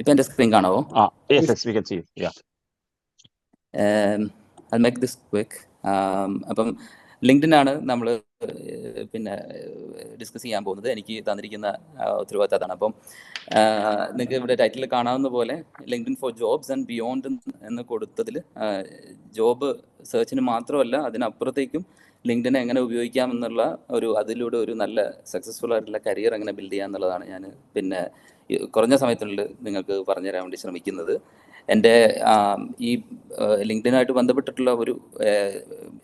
ഇപ്പൊ എന്റെ screen കാണാവോ? Yes, yes, we can see you. Yeah. I'll make this quick. അപ്പം LinkedIn ആണ് നമ്മൾ പിന്നെ ഡിസ്കസ് ചെയ്യാൻ പോകുന്നത്. എനിക്ക് തന്നിരിക്കുന്ന ഉത്തരവാദിത്തം അതാണ്. അപ്പം നിങ്ങൾക്ക് ഇവിടെ ടൈറ്റിൽ കാണാവുന്ന പോലെ LinkedIn for jobs and beyond എന്ന് കൊടുത്തതിൽ ജോബ് സെർച്ചിന് മാത്രമല്ല അതിനപ്പുറത്തേക്കും ലിങ്ക്ഡിനെ എങ്ങനെ ഉപയോഗിക്കാം എന്നുള്ള അതിലൂടെ ഒരു നല്ല സക്സസ്ഫുൾ ആയിട്ടുള്ള കരിയർ എങ്ങനെ ബിൽഡ് ചെയ്യാം എന്നുള്ളതാണ് ഞാൻ പിന്നെ കുറഞ്ഞ സമയത്തിനുള്ളിൽ നിങ്ങൾക്ക് പറഞ്ഞുതരാൻ വേണ്ടി ശ്രമിക്കുന്നത്. എൻ്റെ ഈ ലിങ്ക്ഡിനായിട്ട് ബന്ധപ്പെട്ടിട്ടുള്ള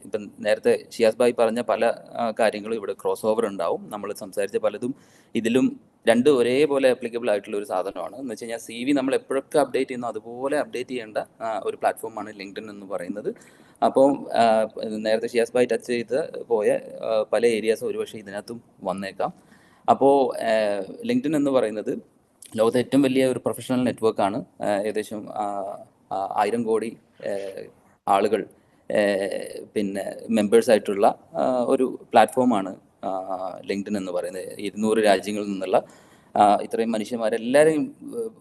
ഇപ്പം നേരത്തെ ഷിയാസ് ഭായ് പറഞ്ഞ പല കാര്യങ്ങളും ഇവിടെ ക്രോസ് ഓവർ ഉണ്ടാവും. നമ്മൾ സംസാരിച്ച പലതും ഇതിലും രണ്ടും ഒരേപോലെ ആപ്ലിക്കബിൾ ആയിട്ടുള്ള ഒരു സാധനമാണ്. എന്ന് വെച്ച് കഴിഞ്ഞാൽ CV നമ്മൾ എപ്പോഴൊക്കെ അപ്ഡേറ്റ് ചെയ്യുന്നു അതുപോലെ അപ്ഡേറ്റ് ചെയ്യേണ്ട ഒരു പ്ലാറ്റ്ഫോമാണ് ലിങ്ക്ഡിൻ എന്ന് പറയുന്നത്. അപ്പോൾ നേരത്തെ ഷിയാസ് ഭായ് ടച്ച് ചെയ്ത് പോയ പല ഏരിയാസ് ഒരുപക്ഷെ ഇതിനകത്തും വന്നേക്കാം. അപ്പോൾ ലിങ്ക്ഡിൻ എന്ന് പറയുന്നത് ലോകത്തെ ഏറ്റവും വലിയ ഒരു പ്രൊഫഷണൽ നെറ്റ്വർക്കാണ്. ഏകദേശം 1000 കോടി ആളുകൾ പിന്നെ മെമ്പേഴ്സായിട്ടുള്ള ഒരു പ്ലാറ്റ്ഫോമാണ് ലിങ്ക്ഡിൻ എന്ന് പറയുന്നത്. 200 രാജ്യങ്ങളിൽ നിന്നുള്ള ഇത്രയും മനുഷ്യന്മാരെല്ലാവരെയും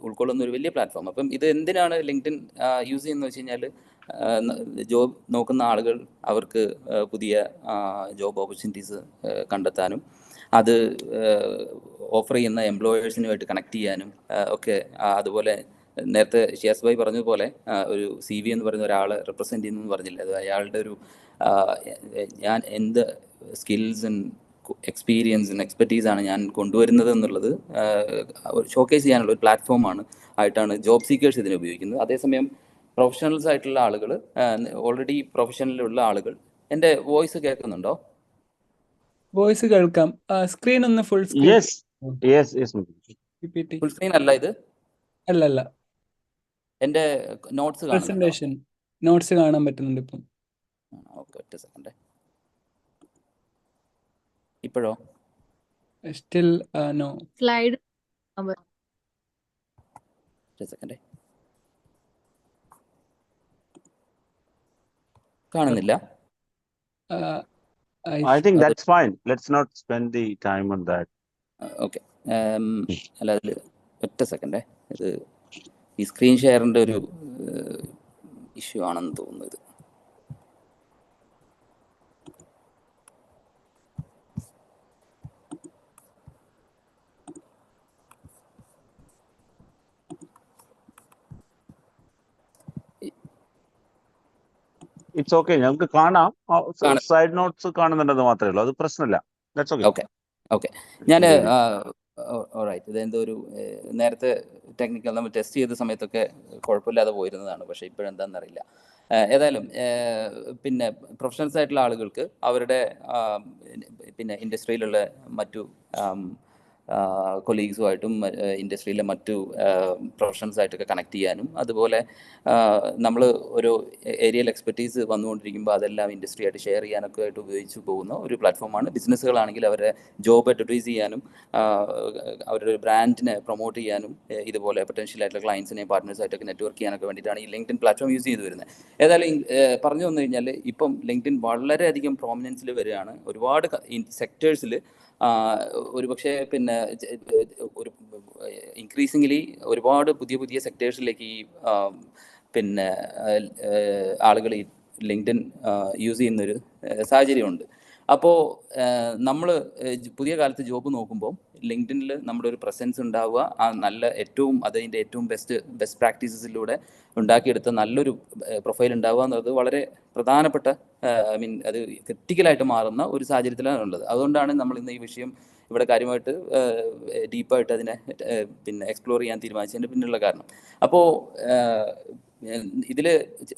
ഉൾക്കൊള്ളുന്ന ഒരു വലിയ പ്ലാറ്റ്ഫോം. അപ്പം ഇത് എന്തിനാണ് ലിങ്ക്ഡിൻ യൂസ് ചെയ്യുന്നത് വെച്ച് കഴിഞ്ഞാൽ ജോബ് നോക്കുന്ന ആളുകൾ അവർക്ക് പുതിയ ജോബ് ഓപ്പർച്യൂണിറ്റീസ് കണ്ടെത്താനും അത് ഓഫർ ചെയ്യുന്ന എംപ്ലോയേഴ്സിനുമായിട്ട് കണക്ട് ചെയ്യാനും ഒക്കെ. അതുപോലെ നേരത്തെ ഷിയാസ് ഭായ് പറഞ്ഞതുപോലെ ഒരു CV എന്ന് പറയുന്ന ഒരാളെ റെപ്രസെൻ്റ് ചെയ്യുന്നു പറഞ്ഞില്ല, അത് അയാളുടെ ഒരു ഞാൻ എന്ത് സ്കിൽസും എക്സ്പീരിയൻസും എക്സ്പെർട്ടീസാണ് ഞാൻ കൊണ്ടുവരുന്നത് എന്നുള്ളത് ഷോക്കേസ് ചെയ്യാനുള്ള ഒരു പ്ലാറ്റ്ഫോമാണ് ആയിട്ടാണ് ജോബ് സീക്കേഴ്സ് ഇതിനെ ഉപയോഗിക്കുന്നത്. അതേസമയം പ്രൊഫഷണൽസ് ആയിട്ടുള്ള ആളുകൾ, ഓൾറെഡി പ്രൊഫഷനിലുള്ള ആളുകൾ. എൻ്റെ വോയിസ് കേൾക്കുന്നുണ്ടോ? വോയിസ് കേൾക്കാം. സ്ക്രീൻ ഒന്ന് full screen. Yes, yes, yes. Full screen അല്ല ഇത്? അല്ലല്ല, എൻ്റെ നോട്ട്സ് പ്രസന്റേഷൻ നോട്ട്സ് കാണാൻ പറ്റുന്നുണ്ട് ഇപ്പം. ഓക്കെ, ഒറ്റ സെക്കൻഡ്. ഇപ്പോഴോ? Still no. സ്ലൈഡ് ഒറ്റ സെക്കൻഡ്. കാണുന്നില്ല. I think that's fine. Let's not spend the time on that. Okay. അല്ല, അതിൽ ഒറ്റ സെക്കൻഡേ, ഇത് ഈ സ്ക്രീൻ ഷെയറിൻ്റെ ഒരു ഇഷ്യൂ ആണെന്ന് തോന്നുന്നു. ഇത് It's okay. ഞങ്ങൾക്ക് കാണാം. സൈഡ് നോട്ട്സ് കാണുന്നുണ്ടെന്ന് മാത്രമേ ഉള്ളൂ. അത് പ്രശ്നമില്ല. That's okay. Okay okay. ഞാൻ ഓൾറൈറ്റ്, ഇതെന്തോ ഒരു നേരത്തെ ടെക്നിക്കൽ നമ്മൾ ടെസ്റ്റ് ചെയ്ത സമയത്തൊക്കെ കുഴപ്പമില്ലാതെ പോയിരുന്നതാണ്. പക്ഷേ ഇപ്പോഴെന്താണെന്നറിയില്ല. ഏതായാലും പിന്നെ പ്രൊഫഷണൽസ് ആയിട്ടുള്ള ആളുകൾക്ക് അവരുടെ പിന്നെ ഇൻഡസ്ട്രിയിലുള്ള മറ്റു കൊളീഗ്സുമായിട്ടും ഇൻഡസ്ട്രിയിലെ മറ്റു പ്രൊഫഷണൽസായിട്ടൊക്കെ കണക്ട് ചെയ്യാനും, അതുപോലെ നമ്മൾ ഒരു ഏരിയയിൽ എക്സ്പെർട്ടീസ് വന്നുകൊണ്ടിരിക്കുമ്പോൾ അതെല്ലാം ഇൻഡസ്ട്രി ആയിട്ട് ഷെയർ ചെയ്യാനൊക്കെ ആയിട്ട് ഉപയോഗിച്ച് പോകുന്ന ഒരു പ്ലാറ്റ്ഫോമാണ്. ബിസിനസ്സുകളാണെങ്കിൽ അവരുടെ ജോബ് അഡ്വർട്ടൈസ് ചെയ്യാനും അവരുടെ ബ്രാൻഡിനെ പ്രൊമോട്ട് ചെയ്യാനും ഇതുപോലെ പൊട്ടൻഷ്യൽ ആയിട്ടുള്ള ക്ലയൻസിനെയും പാർട്ട്നേഴ്സായിട്ടൊക്കെ നെറ്റ്വർക്ക് ചെയ്യാനൊക്കെ വേണ്ടിയിട്ടാണ് ഈ ലിങ്ക്ഡിൻ പ്ലാറ്റ്ഫോം യൂസ് ചെയ്ത് വരുന്നത്. ഏതായാലും പറഞ്ഞു വന്നു കഴിഞ്ഞാൽ ഇപ്പം ലിങ്ക്ഡിൻ വളരെയധികം പ്രോമിനൻസിൽ വരികയാണ്. ഒരുപാട് സെക്ടേഴ്സിൽ ഒരുപക്ഷെ പിന്നെ ഒരു ഇൻക്രീസിംഗ്ലി ഒരുപാട് പുതിയ പുതിയ സെക്ടേഴ്സിലേക്ക് ഈ പിന്നെ ആളുകൾ ഈ ലിങ്ക്ഡിൻ യൂസ് ചെയ്യുന്നൊരു സാഹചര്യമുണ്ട്. അപ്പോൾ നമ്മൾ പുതിയ കാലത്ത് ജോബ് നോക്കുമ്പോൾ ലിങ്ക്ഡിനിൽ നമ്മുടെ ഒരു പ്രസൻസ് ഉണ്ടാവുക, അതിൻ്റെ ഏറ്റവും ബെസ്റ്റ് പ്രാക്ടീസസിലൂടെ ഉണ്ടാക്കിയെടുത്ത നല്ലൊരു പ്രൊഫൈൽ ഉണ്ടാവുക എന്നത് വളരെ പ്രധാനപ്പെട്ട അത് ക്രിട്ടിക്കലായിട്ട് മാറുന്ന ഒരു സാഹചര്യത്തിലാണ് ഉള്ളത്. അതുകൊണ്ടാണ് നമ്മൾ ഇന്ന് ഈ വിഷയം ഇവിടെ കാര്യമായിട്ട് ഡീപ്പായിട്ട് അതിനെ പിന്നെ എക്സ്പ്ലോർ ചെയ്യാൻ തീരുമാനിച്ചതിൻ്റെ പിന്നിലുള്ള കാരണം. അപ്പോൾ ഇതിൽ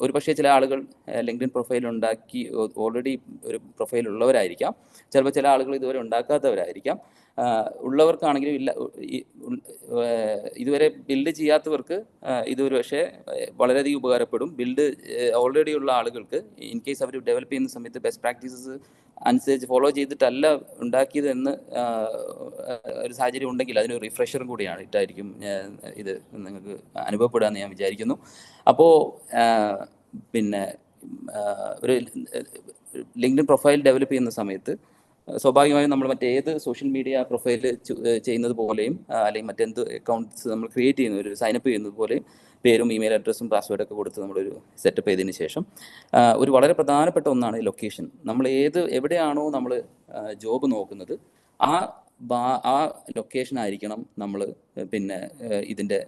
ഒരു പക്ഷേ ചില ആളുകൾ ലിങ്ക്ഡിൻ പ്രൊഫൈൽ ഉണ്ടാക്കി ഓൾറെഡി ഒരു പ്രൊഫൈൽ ഉള്ളവരായിരിക്കാം, ചിലപ്പോൾ ചില ആളുകൾ ഇതുവരെ ഉണ്ടാക്കാത്തവരായിരിക്കാം. ഉള്ളവർക്കാണെങ്കിലും ഇതുവരെ ബിൽഡ് ചെയ്യാത്തവർക്ക് ഇതൊരു പക്ഷേ വളരെയധികം ഉപകാരപ്പെടും. ഓൾറെഡി ഉള്ള ആളുകൾക്ക് ഇൻ കേസ് അവർ ഡെവലപ്പ് ചെയ്യുന്ന സമയത്ത് ബെസ്റ്റ് പ്രാക്ടീസസ് അനുസരിച്ച് ഫോളോ ചെയ്തിട്ടല്ല ഉണ്ടാക്കിയത് എന്ന് ഒരു സാഹചര്യം ഉണ്ടെങ്കിൽ അതിനൊരു റിഫ്രഷറും കൂടിയാണ് ഇട്ടായിരിക്കും ഇത് നിങ്ങൾക്ക് അനുഭവപ്പെടാമെന്ന് ഞാൻ വിചാരിക്കുന്നു. അപ്പോൾ പിന്നെ ഒരു ലിങ്ക്ഡിൻ പ്രൊഫൈൽ ഡെവലപ്പ് ചെയ്യുന്ന സമയത്ത് സ്വാഭാവികമായും നമ്മൾ മറ്റേത് സോഷ്യൽ മീഡിയ പ്രൊഫൈൽ ചെയ്യുന്നത് പോലെയും അല്ലെങ്കിൽ മറ്റെന്ത് അക്കൗണ്ട്സ് നമ്മൾ ക്രിയേറ്റ് ചെയ്യുന്ന ഒരു സൈനപ്പ് ചെയ്യുന്നത് പോലെയും പേരും ഇമെയിൽ അഡ്രസ്സും പാസ്വേഡൊക്കെ കൊടുത്ത് നമ്മളൊരു സെറ്റപ്പ് ചെയ്തതിന് ശേഷം ഒരു വളരെ പ്രധാനപ്പെട്ട ഒന്നാണ് ലൊക്കേഷൻ. നമ്മൾ എവിടെയാണോ നമ്മൾ ജോബ് നോക്കുന്നത് ആ ലൊക്കേഷൻ ആയിരിക്കണം നമ്മൾ പിന്നെ ഇതിൻ്റെ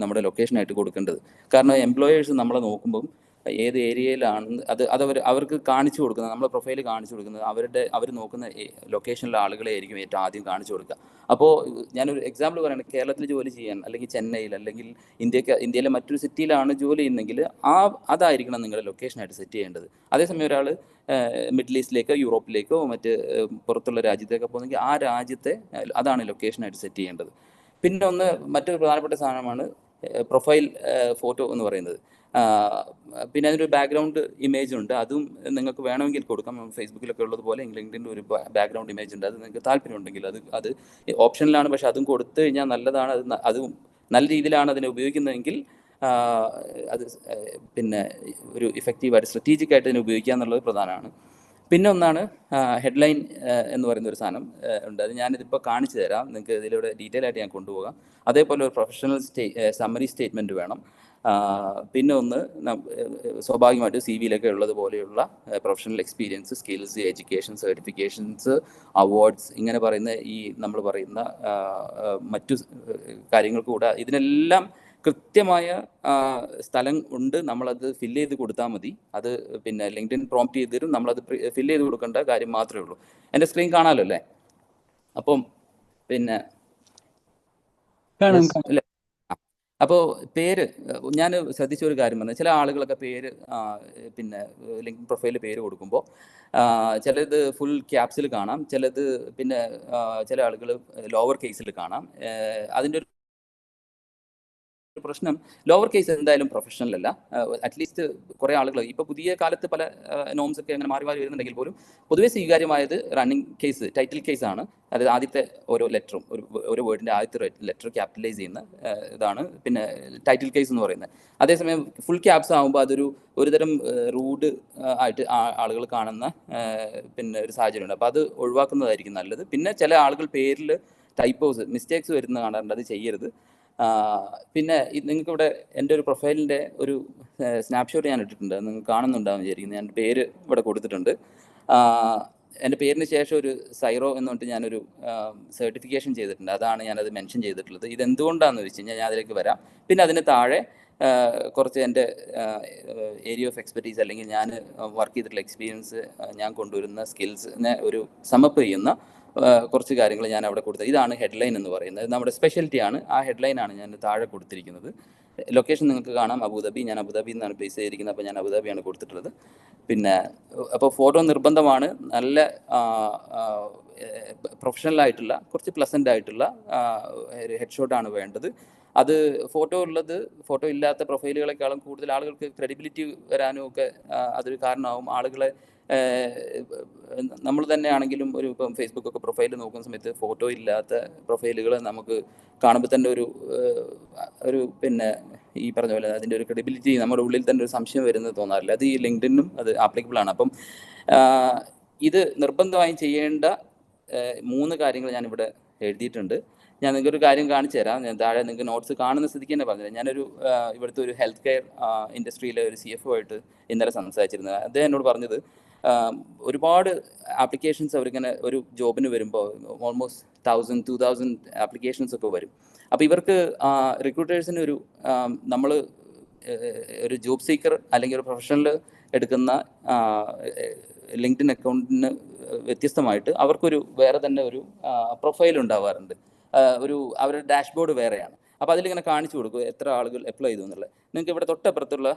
നമ്മുടെ ലൊക്കേഷനായിട്ട് കൊടുക്കേണ്ടത്. കാരണം എംപ്ലോയേഴ്സ് നമ്മളെ നോക്കുമ്പം ഏത് ഏരിയയിലാണെന്ന് അവർക്ക് കാണിച്ചു കൊടുക്കുന്നത്, നമ്മളെ പ്രൊഫൈൽ കാണിച്ചു കൊടുക്കുന്നത് അവർ നോക്കുന്ന ലൊക്കേഷനിലെ ആളുകളെ ആയിരിക്കും ഏറ്റവും ആദ്യം കാണിച്ചു കൊടുക്കുക. അപ്പോൾ ഞാനൊരു എക്സാമ്പിൾ പറയുകയാണെങ്കിൽ, കേരളത്തിൽ ജോലി ചെയ്യാൻ അല്ലെങ്കിൽ ചെന്നൈയിൽ അല്ലെങ്കിൽ ഇന്ത്യയിലെ മറ്റൊരു സിറ്റിയിലാണ് ജോലി ചെയ്യുന്നതെങ്കിൽ അതായിരിക്കണം നിങ്ങളുടെ ലൊക്കേഷനായിട്ട് സെറ്റ് ചെയ്യേണ്ടത്. അതേസമയം ഒരാൾ മിഡിൽ ഈസ്റ്റിലേക്കോ യൂറോപ്പിലേക്കോ മറ്റ് പുറത്തുള്ള രാജ്യത്തേക്കോ പോകുന്നെങ്കിൽ ആ രാജ്യത്തെ അതാണ് ലൊക്കേഷനായിട്ട് സെറ്റ് ചെയ്യേണ്ടത്. പിന്നെ മറ്റൊരു പ്രധാനപ്പെട്ട സാധനമാണ് പ്രൊഫൈൽ ഫോട്ടോ എന്ന് പറയുന്നത്. പിന്നെ അതിനൊരു ബാക്ക്ഗ്രൗണ്ട് ഇമേജ് ഉണ്ട്, അതും നിങ്ങൾക്ക് വേണമെങ്കിൽ കൊടുക്കാം. ഫേസ്ബുക്കിലൊക്കെ ഉള്ളതുപോലെ ലിങ്ക്ഡിൻ്റെ ഒരു ബാക്ക്ഗ്രൗണ്ട് ഇമേജ് ഉണ്ട്, അത് നിങ്ങൾക്ക് താല്പര്യമുണ്ടെങ്കിൽ അത് ഓപ്ഷനിലാണ്. പക്ഷെ അതും കൊടുത്തു കഴിഞ്ഞാൽ നല്ലതാണ്. അത് നല്ല രീതിയിലാണ് അതിനെ ഉപയോഗിക്കുന്നതെങ്കിൽ അത് പിന്നെ ഒരു ഇഫക്റ്റീവായിട്ട് സ്ട്രാറ്റജിക് ആയിട്ട് അതിനെ ഉപയോഗിക്കുക എന്നുള്ളത് പ്രധാനമാണ്. പിന്നെ ഒന്നാണ് ഹെഡ്ലൈൻ എന്ന് പറയുന്ന ഒരു സാധനം ഉണ്ട്. അത് ഞാനിതിപ്പോൾ കാണിച്ചു തരാം, നിങ്ങൾക്ക് ഇതിലൂടെ ഡീറ്റെയിൽ ആയിട്ട് ഞാൻ കൊണ്ടുപോകാം. അതേപോലെ ഒരു പ്രൊഫഷണൽ സമ്മറി സ്റ്റേറ്റ്മെൻറ്റ് വേണം. പിന്നെ സ്വാഭാവികമായിട്ട് CV-യിലൊക്കെ ഉള്ളതുപോലെയുള്ള professional experience, skills, education, certifications, awards, ഇങ്ങനെ പറയുന്ന നമ്മൾ പറയുന്ന മറ്റു കാര്യങ്ങൾ കൂടെ ഇതിനെല്ലാം കൃത്യമായ സ്ഥലം ഉണ്ട്. നമ്മളത് ഫില്ല് ചെയ്ത് കൊടുത്താൽ മതി. അത് പിന്നെ ലിങ്ക്ഡിൻ പ്രോംപ്റ്റ് ചെയ്ത് തരും, നമ്മളത് ഫില്ല് ചെയ്ത് കൊടുക്കേണ്ട കാര്യം മാത്രമേ ഉള്ളൂ. എൻ്റെ സ്ക്രീൻ കാണാമല്ലോ അല്ലേ? അപ്പം പിന്നെ അല്ലേ? അപ്പോൾ പേര് ഞാൻ ശ്രദ്ധിച്ച ഒരു കാര്യം പറഞ്ഞാൽ, ചില ആളുകളൊക്കെ പേര് പിന്നെ ലിങ്ക്ഡിൻ പ്രൊഫൈലിൽ പേര് കൊടുക്കുമ്പോൾ ചിലത് ഫുൾ ക്യാപ്സിൽ കാണാം, ചിലത് പിന്നെ ചില ആളുകൾ ലോവർ കേസിൽ കാണാം. അതിൻ്റെ ഒരു പ്രശ്നം, ലോവർ കേസ് എന്തായാലും പ്രൊഫഷണൽ അല്ല. അറ്റ്ലീസ്റ്റ് കുറേ ആളുകൾ ഇപ്പോൾ പുതിയ കാലത്ത് പല നോംസ് ഒക്കെ അങ്ങനെ മാറി വരുന്നുണ്ടെങ്കിൽ പോലും പൊതുവെ സ്വീകാര്യമായത് റണ്ണിങ് കേസ്, ടൈറ്റിൽ കേസാണ്. അതായത് ആദ്യത്തെ ഓരോ ലെറ്ററും ഒരു വേർഡിൻ്റെ ആദ്യത്തെ ലെറ്റർ ക്യാപിറ്റലൈസ് ചെയ്യുന്ന ഇതാണ് പിന്നെ ടൈറ്റിൽ കേസ് എന്ന് പറയുന്നത്. അതേസമയം ഫുൾ ക്യാപ്സ് ആകുമ്പോൾ അതൊരു ഒരുതരം റൂഡ് ആയിട്ട് ആളുകൾ കാണുന്ന പിന്നെ ഒരു സാഹചര്യമുണ്ട്. അപ്പോൾ അത് ഒഴിവാക്കുന്നതായിരിക്കും നല്ലത്. പിന്നെ ചില ആളുകൾ പേരിൽ ടൈപ്പോസ്, മിസ്റ്റേക്സ് വരുന്ന കാണാറുണ്ട്, അത് ചെയ്യരുത്. പിന്നെ നിങ്ങൾക്കിവിടെ എൻ്റെ ഒരു പ്രൊഫൈലിൻ്റെ ഒരു സ്നാപ്ഷോട്ട് ഞാൻ ഇട്ടിട്ടുണ്ട്, നിങ്ങൾ കാണുന്നുണ്ടാവും വിചാരിക്കുന്നത്. ഞാൻ പേര് ഇവിടെ കൊടുത്തിട്ടുണ്ട്. എൻ്റെ പേരിന് ശേഷം ഒരു സൈറോ എന്ന് പറഞ്ഞിട്ട് ഞാനൊരു സർട്ടിഫിക്കേഷൻ ചെയ്തിട്ടുണ്ട്, അതാണ് ഞാനത് മെൻഷൻ ചെയ്തിട്ടുള്ളത്. ഇതെന്തുകൊണ്ടാണെന്ന് വെച്ച് കഴിഞ്ഞാൽ ഞാൻ അതിലേക്ക് വരാം. പിന്നെ അതിന് താഴെ കുറച്ച് എൻ്റെ ഏരിയ ഓഫ് എക്സ്പെർട്ടീസ് അല്ലെങ്കിൽ ഞാൻ വർക്ക് ചെയ്തിട്ടുള്ള എക്സ്പീരിയൻസ്, ഞാൻ കൊണ്ടുവരുന്ന സ്കിൽസിനെ ഒരു സമപ്പ് ചെയ്യുന്ന കുറച്ച് കാര്യങ്ങൾ ഞാൻ അവിടെ കൊടുത്തത്. ഇതാണ് ഹെഡ്ലൈൻ എന്ന് പറയുന്നത്, നമ്മുടെ സ്പെഷ്യാലിറ്റിയാണ്. ആ ഹെഡ്ലൈനാണ് ഞാൻ താഴെ കൊടുത്തിരിക്കുന്നത്. ലൊക്കേഷൻ നിങ്ങൾക്ക് കാണാം, അബുദാബി. ഞാൻ അബുദാബിയിൽ നിന്നാണ് പ്ലേസ് ചെയ്തിരിക്കുന്നത്, അപ്പോൾ ഞാൻ അബുദാബിയാണ് കൊടുത്തിട്ടുള്ളത്. പിന്നെ അപ്പോൾ ഫോട്ടോ നിർബന്ധമാണ്. നല്ല പ്രൊഫഷണൽ ആയിട്ടുള്ള കുറച്ച് പ്ലസൻ്റ് ആയിട്ടുള്ള ഹെഡ് ഷോട്ടാണ് വേണ്ടത്. അത് ഫോട്ടോ ഇല്ലാത്ത പ്രൊഫൈലുകളെക്കാളും കൂടുതൽ ആളുകൾക്ക് ക്രെഡിബിലിറ്റി വരാനും ഒക്കെ അതൊരു കാരണമാവും. ആളുകളെ നമ്മൾ തന്നെ ആണെങ്കിലും ഇപ്പം ഫേസ്ബുക്കൊക്കെ പ്രൊഫൈൽ നോക്കുന്ന സമയത്ത് ഫോട്ടോ ഇല്ലാത്ത പ്രൊഫൈലുകൾ നമുക്ക് കാണുമ്പോൾ തന്നെ ഒരു പിന്നെ ഈ പറഞ്ഞ പോലെ അതിൻ്റെ ഒരു ക്രെഡിബിലിറ്റി നമ്മുടെ ഉള്ളിൽ തന്നെ ഒരു സംശയം വരുന്നത് തോന്നാറില്ല. അത് ഈ ലിങ്ക്ഡിനും അത് ആപ്ലിക്കബിൾ ആണ്. അപ്പം ഇത് നിർബന്ധമായും ചെയ്യേണ്ട 3 കാര്യങ്ങൾ ഞാനിവിടെ എഴുതിയിട്ടുണ്ട്. ഞാൻ നിങ്ങൾക്കൊരു കാര്യം കാണിച്ചു തരാം. ഞാൻ താഴെ നിങ്ങൾക്ക് നോട്ട്സ് കാണുന്ന സ്ഥിതിക്ക് തന്നെ പറഞ്ഞുതരാം. ഞാനൊരു ഇവിടുത്തെ ഒരു ഹെൽത്ത് കെയർ ഇൻഡസ്ട്രിയിലെ ഒരു CFO ആയിട്ട് ഇന്നലെ സംസാരിച്ചിരുന്നത്. അദ്ദേഹം എന്നോട് പറഞ്ഞത് ഒരുപാട് ആപ്ലിക്കേഷൻസ് അവരിങ്ങനെ ഒരു ജോബിന് വരുമ്പോൾ ഓൾമോസ്റ്റ് 1000-2000 ആപ്ലിക്കേഷൻസ് ഒക്കെ വരും. അപ്പോൾ ഇവർക്ക് റിക്രൂട്ടേഴ്സിന് നമ്മൾ ഒരു ജോബ് സീക്കർ അല്ലെങ്കിൽ ഒരു പ്രൊഫഷണൽ എടുക്കുന്ന ലിങ്ക്ഡിൻ അക്കൗണ്ടിന് വ്യത്യസ്തമായിട്ട് അവർക്കൊരു വേറെ തന്നെ ഒരു പ്രൊഫൈൽ ഉണ്ടാവാറുണ്ട്. അവരുടെ ഡാഷ്ബോർഡ് വേറെയാണ്. അപ്പോൾ അതിലിങ്ങനെ കാണിച്ചു കൊടുക്കും എത്ര ആളുകൾ അപ്ലൈ ചെയ്തു എന്നുള്ളത്. നിങ്ങൾക്ക് ഇവിടെ തൊട്ടപ്പുറത്തുള്ള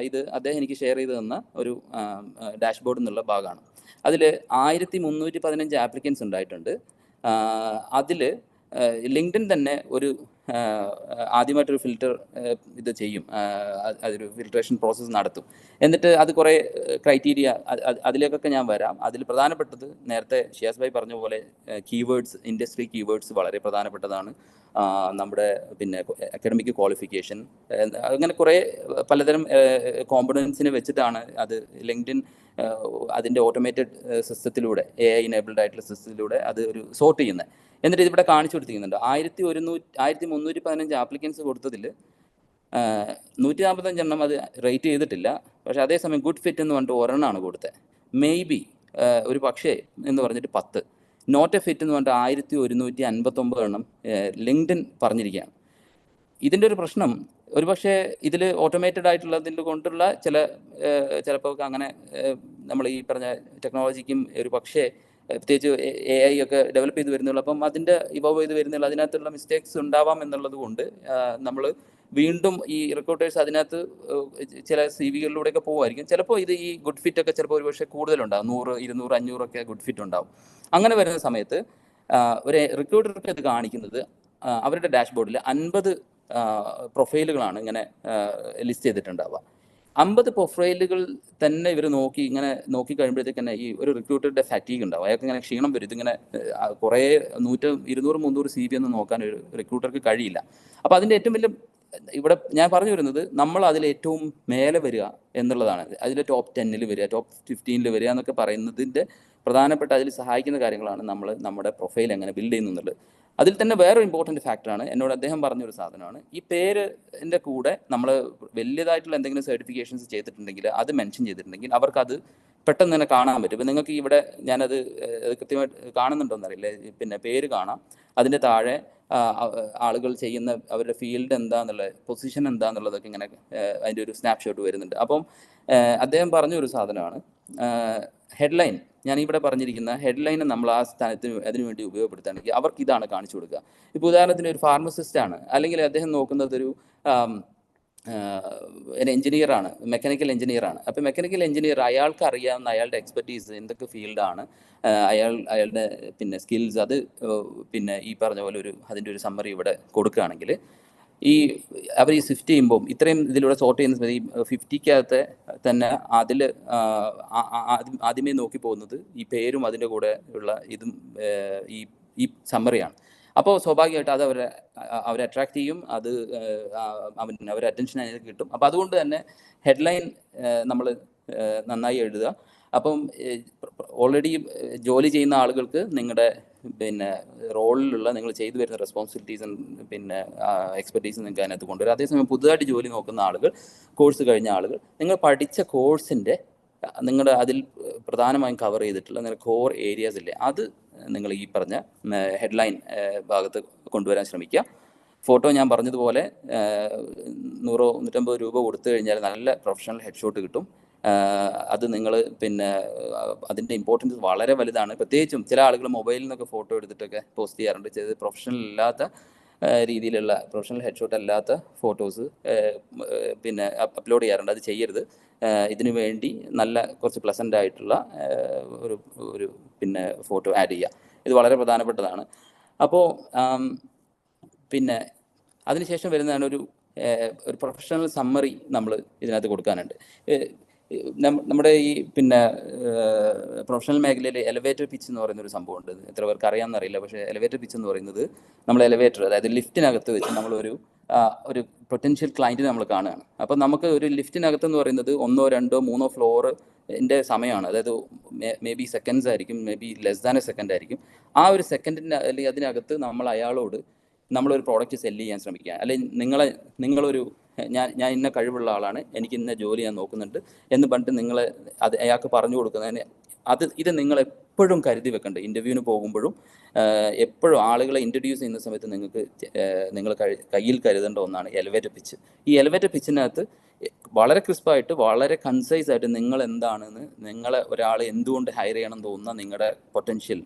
ഇത് അദ്ദേഹം എനിക്ക് ഷെയർ ചെയ്ത് തന്ന ഒരു ഡാഷ്ബോർഡ് എന്നുള്ള ഭാഗമാണ്. അതിൽ 1315 ആപ്ലിക്കൻസ് ഉണ്ടായിട്ടുണ്ട്. അതിൽ ലിങ്ക്ഡിൻ തന്നെ ആദ്യമായിട്ടൊരു ഫിൽറ്റർ ഇത് ചെയ്യും, അതൊരു ഫിൽട്രേഷൻ പ്രോസസ്സ് നടത്തും. എന്നിട്ട് അത് കുറേ ക്രൈറ്റീരിയ, അതിലേക്കൊക്കെ ഞാൻ വരാം. അതിൽ പ്രധാനപ്പെട്ടത് നേരത്തെ ഷിയാസ് ഭായി പറഞ്ഞ പോലെ കീവേഡ്സ്, ഇൻഡസ്ട്രി കീവേഡ്സ് വളരെ പ്രധാനപ്പെട്ടതാണ്. നമ്മുടെ പിന്നെ അക്കാഡമിക് ക്വാളിഫിക്കേഷൻ, അങ്ങനെ കുറേ പലതരം കോമ്പണൻസിനെ വെച്ചിട്ടാണ് അത് ലിങ്ക്ഡിൻ അതിൻ്റെ ഓട്ടോമേറ്റഡ് സിസ്റ്റത്തിലൂടെ AI എനേബിൾഡ് ആയിട്ടുള്ള സിസ്റ്റത്തിലൂടെ അത് ഒരു സോർട്ട് ചെയ്യുന്നത്. എന്നിട്ട് ഇതിവിടെ കാണിച്ചു കൊടുത്തിരിക്കുന്നുണ്ട്. 1315 ആപ്ലിക്കൻസ് കൊടുത്തതിൽ 145 എണ്ണം അത് റേറ്റ് ചെയ്തിട്ടില്ല. പക്ഷേ അതേസമയം ഗുഡ് ഫിറ്റ് എന്ന് പറഞ്ഞിട്ട് ഒരെണ്ണമാണ് കൊടുത്തത്. മെയ്ബി ഒരു പക്ഷേ എന്ന് പറഞ്ഞിട്ട് 10, നോട്ട് എ ഫിറ്റ് എന്ന് പറഞ്ഞിട്ട് 1159 എണ്ണം ലിങ്ക്ഡിൻ പറഞ്ഞിരിക്കുകയാണ്. ഇതിൻ്റെ ഒരു പ്രശ്നം ഒരുപക്ഷെ ഇതിൽ ഓട്ടോമേറ്റഡ് ആയിട്ടുള്ളതിൽ കൊണ്ടുള്ള ചിലപ്പോൾ അങ്ങനെ നമ്മൾ ഈ പറഞ്ഞ ടെക്നോളജിക്കും ഒരു പക്ഷേ പ്രത്യേകിച്ച് AI ഒക്കെ ഡെവലപ്പ് ചെയ്ത് വരുന്നുള്ളൂ. അപ്പം അതിൻ്റെ ഇവോൾവ് ചെയ്ത് വരുന്നുള്ള അതിനകത്തുള്ള മിസ്റ്റേക്സ് ഉണ്ടാവാം എന്നുള്ളത് കൊണ്ട് നമ്മൾ വീണ്ടും ഈ റിക്രൂട്ടേഴ്സ് അതിനകത്ത് ചില CV-കളിലൂടെയൊക്കെ പോകുമായിരിക്കും. ചിലപ്പോൾ ഇത് ഈ ഗുഡ് ഫിറ്റ് ഒക്കെ ചിലപ്പോൾ ഒരുപക്ഷെ കൂടുതലുണ്ടാകും, 100, 200, 500 ഒക്കെ ഗുഡ് ഫിറ്റ് ഉണ്ടാവും. അങ്ങനെ വരുന്ന സമയത്ത് ഒരു റിക്രൂട്ടർക്ക് ഇത് കാണിക്കുന്നത് അവരുടെ ഡാഷ്ബോർഡിൽ 50 പ്രൊഫൈലുകളാണ് ഇങ്ങനെ ലിസ്റ്റ് ചെയ്തിട്ടുണ്ടാവുക. 50 പ്രൊഫൈലുകൾ തന്നെ ഇവർ നോക്കി കഴിയുമ്പോഴത്തേക്ക് തന്നെ ഈ ഒരു റിക്രൂട്ടറുടെ ഫാറ്റീഗ് ഉണ്ടാവും. അയാൾക്ക് ഇങ്ങനെ ക്ഷീണം വരും. ഇതിങ്ങനെ കുറേ 100, 200, 300 CV ഒന്നും നോക്കാൻ ഒരു റിക്രൂട്ടർക്ക് കഴിയില്ല. അപ്പോൾ അതിൻ്റെ ഏറ്റവും വലിയ ഇവിടെ ഞാൻ പറഞ്ഞു വരുന്നത് നമ്മൾ അതിൽ ഏറ്റവും മേലെ വരിക എന്നുള്ളതാണ്. അതിൽ ടോപ്പ് 10-ൽ വരിക, ടോപ്പ് 15-ൽ വരിക എന്നൊക്കെ പറയുന്നതിൻ്റെ പ്രധാനപ്പെട്ട അതിൽ സഹായിക്കുന്ന കാര്യങ്ങളാണ് നമ്മൾ നമ്മുടെ പ്രൊഫൈൽ എങ്ങനെ ബിൽഡ് ചെയ്യുന്നു എന്നുള്ളത്. അതിൽ തന്നെ വേറൊരു ഇമ്പോർട്ടൻറ്റ് ഫാക്ടറാണ് എന്നോട് അദ്ദേഹം പറഞ്ഞൊരു സാധനമാണ്, ഈ പേരിൻ്റെ കൂടെ നമ്മൾ വലിയതായിട്ടുള്ള എന്തെങ്കിലും സർട്ടിഫിക്കേഷൻസ് ചെയ്തിട്ടുണ്ടെങ്കിൽ അത് മെൻഷൻ ചെയ്തിട്ടുണ്ടെങ്കിൽ അവർക്കത് പെട്ടെന്ന് തന്നെ കാണാൻ പറ്റും. ഇപ്പം നിങ്ങൾക്ക് ഇവിടെ ഞാനത് കൃത്യമായിട്ട് കാണുന്നുണ്ടോയെന്നറിയില്ല, പിന്നെ പേര് കാണാം, അതിൻ്റെ താഴെ ആളുകൾ ചെയ്യുന്ന അവരുടെ ഫീൽഡ് എന്താണെന്നുള്ളത്, പൊസിഷൻ എന്താണെന്നുള്ളതൊക്കെ ഇങ്ങനെ അതിൻ്റെ ഒരു സ്നാപ്ഷോട്ട് വരുന്നുണ്ട്. അപ്പം അദ്ദേഹം പറഞ്ഞൊരു സാധനമാണ് ഹെഡ്ലൈൻ. ഞാനിവിടെ പറഞ്ഞിരിക്കുന്ന ഹെഡ്ലൈനെ നമ്മൾ ആ സ്ഥാനത്തിന് അതിനുവേണ്ടി ഉപയോഗപ്പെടുത്തുകയാണെങ്കിൽ അവർക്ക് ഇതാണ് കാണിച്ചു കൊടുക്കുക. ഇപ്പോൾ ഉദാഹരണത്തിന് ഒരു ഫാർമസിസ്റ്റാണ്, അല്ലെങ്കിൽ അദ്ദേഹം നോക്കുന്നത് ഒരു എഞ്ചിനീയറാണ്, മെക്കാനിക്കൽ എഞ്ചിനീയറാണ്. അപ്പോൾ മെക്കാനിക്കൽ എഞ്ചിനീയർ അയാൾക്ക് അറിയാവുന്ന അയാളുടെ എക്സ്പെർട്ടീസ് എന്തൊക്കെ ഫീൽഡാണ്, അയാളുടെ പിന്നെ സ്കിൽസ്, അത് പിന്നെ ഈ പറഞ്ഞ പോലെ അതിൻ്റെ ഒരു സമ്മറി ഇവിടെ കൊടുക്കുകയാണെങ്കിൽ അവർ ഈ സ്വിഫ്റ്റ് ചെയ്യുമ്പോൾ ഇത്രയും ഇതിലൂടെ സോർട്ട് ചെയ്യുന്ന സമയത്ത് ഈ 50-ക്കകത്ത് തന്നെ അതിൽ ആദ്യമേ നോക്കി പോകുന്നത് ഈ പേരും അതിൻ്റെ കൂടെ ഉള്ള ഇതും ഈ സമ്മറിയാണ്. അപ്പോൾ സ്വാഭാവികമായിട്ട് അത് അവരെ അട്രാക്റ്റ് ചെയ്യും, അത് അവരെ അറ്റൻഷൻ അതിലേക്ക് കിട്ടും. അപ്പോൾ അതുകൊണ്ട് തന്നെ ഹെഡ്ലൈൻ നമ്മൾ നന്നായി എഴുതുക. അപ്പം ഓൾറെഡി ജോലി ചെയ്യുന്ന ആളുകൾക്ക് നിങ്ങളുടെ പിന്നെ റോളിലുള്ള നിങ്ങൾ ചെയ്തു വരുന്ന റെസ്പോൺസിബിലിറ്റീസും പിന്നെ എക്സ്പെർട്ടീസും നിങ്ങൾക്ക് അതിനകത്ത് കൊണ്ടുവരും. അതേസമയം പുതുതായിട്ട് ജോലി നോക്കുന്ന ആളുകൾ, കോഴ്സ് കഴിഞ്ഞ ആളുകൾ, നിങ്ങൾ പഠിച്ച കോഴ്സിൻ്റെ നിങ്ങളുടെ അതിൽ പ്രധാനമായും കവർ ചെയ്തിട്ടുള്ള നിങ്ങളുടെ കോർ ഏരിയാസ് ഇല്ലേ, അത് നിങ്ങൾ ഈ പറഞ്ഞ ഹെഡ്ലൈൻ ഭാഗത്ത് കൊണ്ടുവരാൻ ശ്രമിക്കുക. ഫോട്ടോ ഞാൻ പറഞ്ഞതുപോലെ 100, 150 രൂപ കൊടുത്തു കഴിഞ്ഞാൽ നല്ല പ്രൊഫഷണൽ ഹെഡ്ഷോട്ട് കിട്ടും. അത് നിങ്ങൾ പിന്നെ അതിൻ്റെ ഇമ്പോർട്ടൻസ് വളരെ വലുതാണ്. പ്രത്യേകിച്ചും ചില ആളുകൾ മൊബൈലിൽ നിന്നൊക്കെ ഫോട്ടോ എടുത്തിട്ടൊക്കെ പോസ്റ്റ് ചെയ്യാറുണ്ട്. ചെയ്ത് പ്രൊഫഷണൽ അല്ലാത്ത രീതിയിലുള്ള പ്രൊഫഷണൽ ഹെഡ്ഷോട്ട് അല്ലാത്ത ഫോട്ടോസ് പിന്നെ അപ്ലോഡ് ചെയ്യാറുണ്ട്. അത് ചെയ്യരുത്. ഇതിനു വേണ്ടി നല്ല കുറച്ച് പ്ലസൻ്റ് ആയിട്ടുള്ള ഒരു പിന്നെ ഫോട്ടോ ആഡ് ചെയ്യുക. ഇത് വളരെ പ്രധാനപ്പെട്ടതാണ്. അപ്പോൾ പിന്നെ അതിനുശേഷം വരുന്നതാണ് ഒരു പ്രൊഫഷണൽ സമ്മറി നമ്മൾ ഇതിനകത്ത് കൊടുക്കാനുണ്ട്. നമ്മുടെ ഈ പിന്നെ പ്രൊഫഷണൽ മേഖലയിൽ എലവേറ്റർ പിച്ച് എന്ന് പറയുന്നൊരു സംഭവമുണ്ട്. എത്ര പേർക്ക് അറിയാമെന്നറിയില്ല. പക്ഷേ എലവേറ്റർ പിച്ച് എന്ന് പറയുന്നത് നമ്മൾ എലവേറ്റർ, അതായത് ലിഫ്റ്റിനകത്ത് വെച്ച് നമ്മളൊരു പൊട്ടൻഷ്യൽ ക്ലയൻറ്റിനെ നമ്മൾ കാണുകയാണ്. അപ്പോൾ നമുക്ക് ഒരു ലിഫ്റ്റിനകത്ത് എന്ന് പറയുന്നത് 1, 2, 3 ഫ്ലോറിൻ്റെ സമയമാണ്. അതായത് മേ ബി സെക്കൻഡ്സ് ആയിരിക്കും, may be less than A second ആയിരിക്കും. ആ ഒരു സെക്കൻഡിൻ്റെ അല്ലെങ്കിൽ അതിനകത്ത് നമ്മൾ അയാളോട് നമ്മളൊരു പ്രോഡക്റ്റ് സെല്ല് ചെയ്യാൻ ശ്രമിക്കുക. അല്ലെങ്കിൽ നിങ്ങളൊരു ഞാൻ ഇന്ന കഴിവുള്ള ആളാണ്, എനിക്ക് ഇന്ന ജോലി ഞാൻ നോക്കുന്നുണ്ട് എന്ന് പറഞ്ഞിട്ട് അയാൾക്ക് പറഞ്ഞു കൊടുക്കുന്നതിന് ഇത് നിങ്ങൾ എപ്പോഴും കരുതി വെക്കേണ്ടത്. ഇൻ്റർവ്യൂവിന് പോകുമ്പോഴും എപ്പോഴും ആളുകളെ ഇൻട്രൊഡ്യൂസ് ചെയ്യുന്ന സമയത്ത് നിങ്ങൾ കയ്യിൽ കരുതേണ്ട ഒന്നാണ് എലവേറ്റർ പിച്ച്. ഈ എലവേറ്റർ പിച്ചിനകത്ത് വളരെ ക്രിസ്പായിട്ട്, വളരെ കൺസൈസ് ആയിട്ട് നിങ്ങൾ എന്താണെന്ന്, ഒരാൾ എന്തുകൊണ്ട് ഹയർ ചെയ്യണം തോന്നുന്ന നിങ്ങളുടെ പൊട്ടൻഷ്യൽ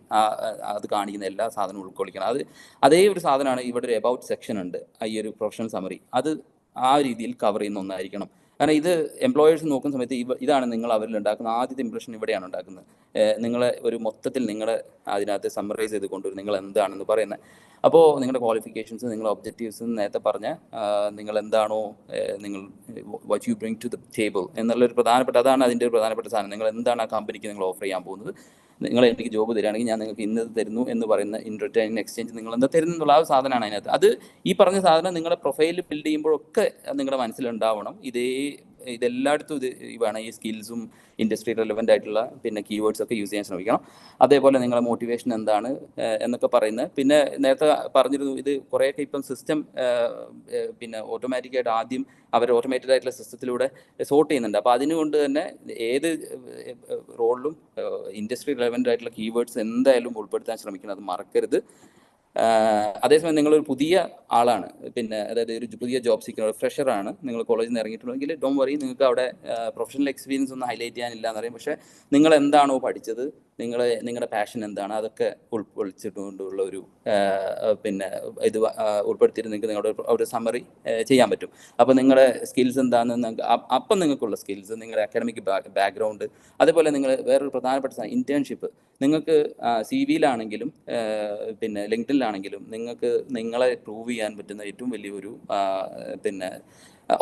അത് കാണിക്കുന്ന എല്ലാ സാധനവും ഉൾക്കൊള്ളിക്കണം. അതേ ഒരു സാധനമാണ് ഇവിടെ ഒരു എബൌട്ട് സെക്ഷൻ ഉണ്ട്, ഈ ഒരു പ്രൊഫഷണൽ സമ്മറി. അത് ആ രീതിയിൽ കവർ ചെയ്യുന്ന ഒന്നായിരിക്കണം. കാരണം ഇത് എംപ്ലോയേഴ്സ് നോക്കുന്ന സമയത്ത് ഇതാണ് നിങ്ങൾ അവരിൽ ഉണ്ടാക്കുന്ന ആദ്യത്തെ ഇംപ്രഷൻ ഇവിടെയാണ് ഉണ്ടാക്കുന്നത്. നിങ്ങളെ ഒരു മൊത്തത്തിൽ അതിനകത്ത് സമ്മറൈസ് ചെയ്ത് കൊണ്ടുവരും നിങ്ങൾ എന്താണെന്ന് പറയുന്നത്. അപ്പോൾ നിങ്ങളുടെ ക്വാളിഫിക്കേഷൻസ്, നിങ്ങളുടെ ഒബ്ജക്റ്റീവ്സ്, നേരത്തെ പറഞ്ഞ നിങ്ങൾ എന്താണോ what you bring to the table എന്നുള്ളൊരു അതാണ് അതിൻ്റെ ഒരു പ്രധാനപ്പെട്ട സാധനം. നിങ്ങൾ എന്താണ് ആ കമ്പനിക്ക് നിങ്ങൾ ഓഫർ ചെയ്യാൻ പോകുന്നത്, നിങ്ങൾ എനിക്ക് ജോബ് തരികയാണെങ്കിൽ ഞാൻ നിങ്ങൾക്ക് ഇന്നത് തരുന്നു എന്ന് പറയുന്ന ഇൻ റിട്ടേൺ എക്സ്ചേഞ്ച് നിങ്ങൾ എന്താ തരുന്നുള്ള ആ സാധനമാണ് അതിനകത്ത്. അത് ഈ പറഞ്ഞ സാധനം നിങ്ങളുടെ പ്രൊഫൈലിൽ ബിൽഡ് ചെയ്യുമ്പോഴൊക്കെ നിങ്ങളുടെ മനസ്സിലുണ്ടാവണം. ഇതെല്ലായിടത്തും വേണം. ഈ സ്കിൽസും ഇൻഡസ്ട്രി റെലവൻ്റ് ആയിട്ടുള്ള പിന്നെ കീവേഡ്സ് ഒക്കെ യൂസ് ചെയ്യാൻ ശ്രമിക്കണം. അതേപോലെ നിങ്ങളുടെ മോട്ടിവേഷൻ എന്താണ് എന്നൊക്കെ പറയുന്നത്. പിന്നെ നേരത്തെ പറഞ്ഞിരുന്നു, ഇത് കുറേയൊക്കെ ഇപ്പം സിസ്റ്റം പിന്നെ ഓട്ടോമാറ്റിക്കായിട്ട് ആദ്യം അവർ ഓട്ടോമേറ്റഡ് ആയിട്ടുള്ള സിസ്റ്റത്തിലൂടെ സോർട്ട് ചെയ്യുന്നുണ്ട്. അപ്പോൾ അതിനുകൊണ്ട് തന്നെ ഏത് റോളിലും ഇൻഡസ്ട്രി റെലവൻ്റ് ആയിട്ടുള്ള കീവേഡ്സ് എന്തായാലും ഉൾപ്പെടുത്താൻ ശ്രമിക്കണം, അത് മറക്കരുത്. അതേസമയം നിങ്ങളൊരു പുതിയ ആളാണ്, പിന്നെ അതായത് ഒരു പുതിയ ജോബ് സീക്കർ ഫ്രഷറാണ്, നിങ്ങൾ കോളേജിൽ നിന്ന് ഇറങ്ങിയിട്ടുണ്ടെങ്കിൽ ഡോണ്ട് വറി, നിങ്ങൾക്ക് അവിടെ പ്രൊഫഷണൽ എക്സ്പീരിയൻസ് ഒന്നും ഹൈലൈറ്റ് ചെയ്യാനില്ല എന്നറിയാം. പക്ഷേ നിങ്ങൾ എന്താണോ പഠിച്ചത്, നിങ്ങളുടെ പാഷൻ എന്താണ്, അതൊക്കെ ഉൾക്കൊള്ളിച്ചിട്ടുകൊണ്ടുള്ള ഒരു പിന്നെ ഇത് ഉൾപ്പെടുത്തിയിട്ട് നിങ്ങൾക്ക് നിങ്ങളുടെ ഒരു സമ്മറി ചെയ്യാൻ പറ്റും. അപ്പോൾ നിങ്ങളുടെ സ്കിൽസ് എന്താണെന്ന് അപ്പം നിങ്ങൾക്കുള്ള സ്കിൽസ്, നിങ്ങളുടെ അക്കാഡമിക് ബാക്ക്ഗ്രൗണ്ട്, അതേപോലെ നിങ്ങൾ വേറൊരു പ്രധാനപ്പെട്ട സാധനം ഇന്റേൺഷിപ്പ്. നിങ്ങൾക്ക് CV-യിലാണെങ്കിലും പിന്നെ ലിങ്ക്ഡിനിലാണെങ്കിലും നിങ്ങൾക്ക് നിങ്ങളെ പ്രൂവ് ചെയ്യാൻ പറ്റുന്ന ഏറ്റവും വലിയൊരു പിന്നെ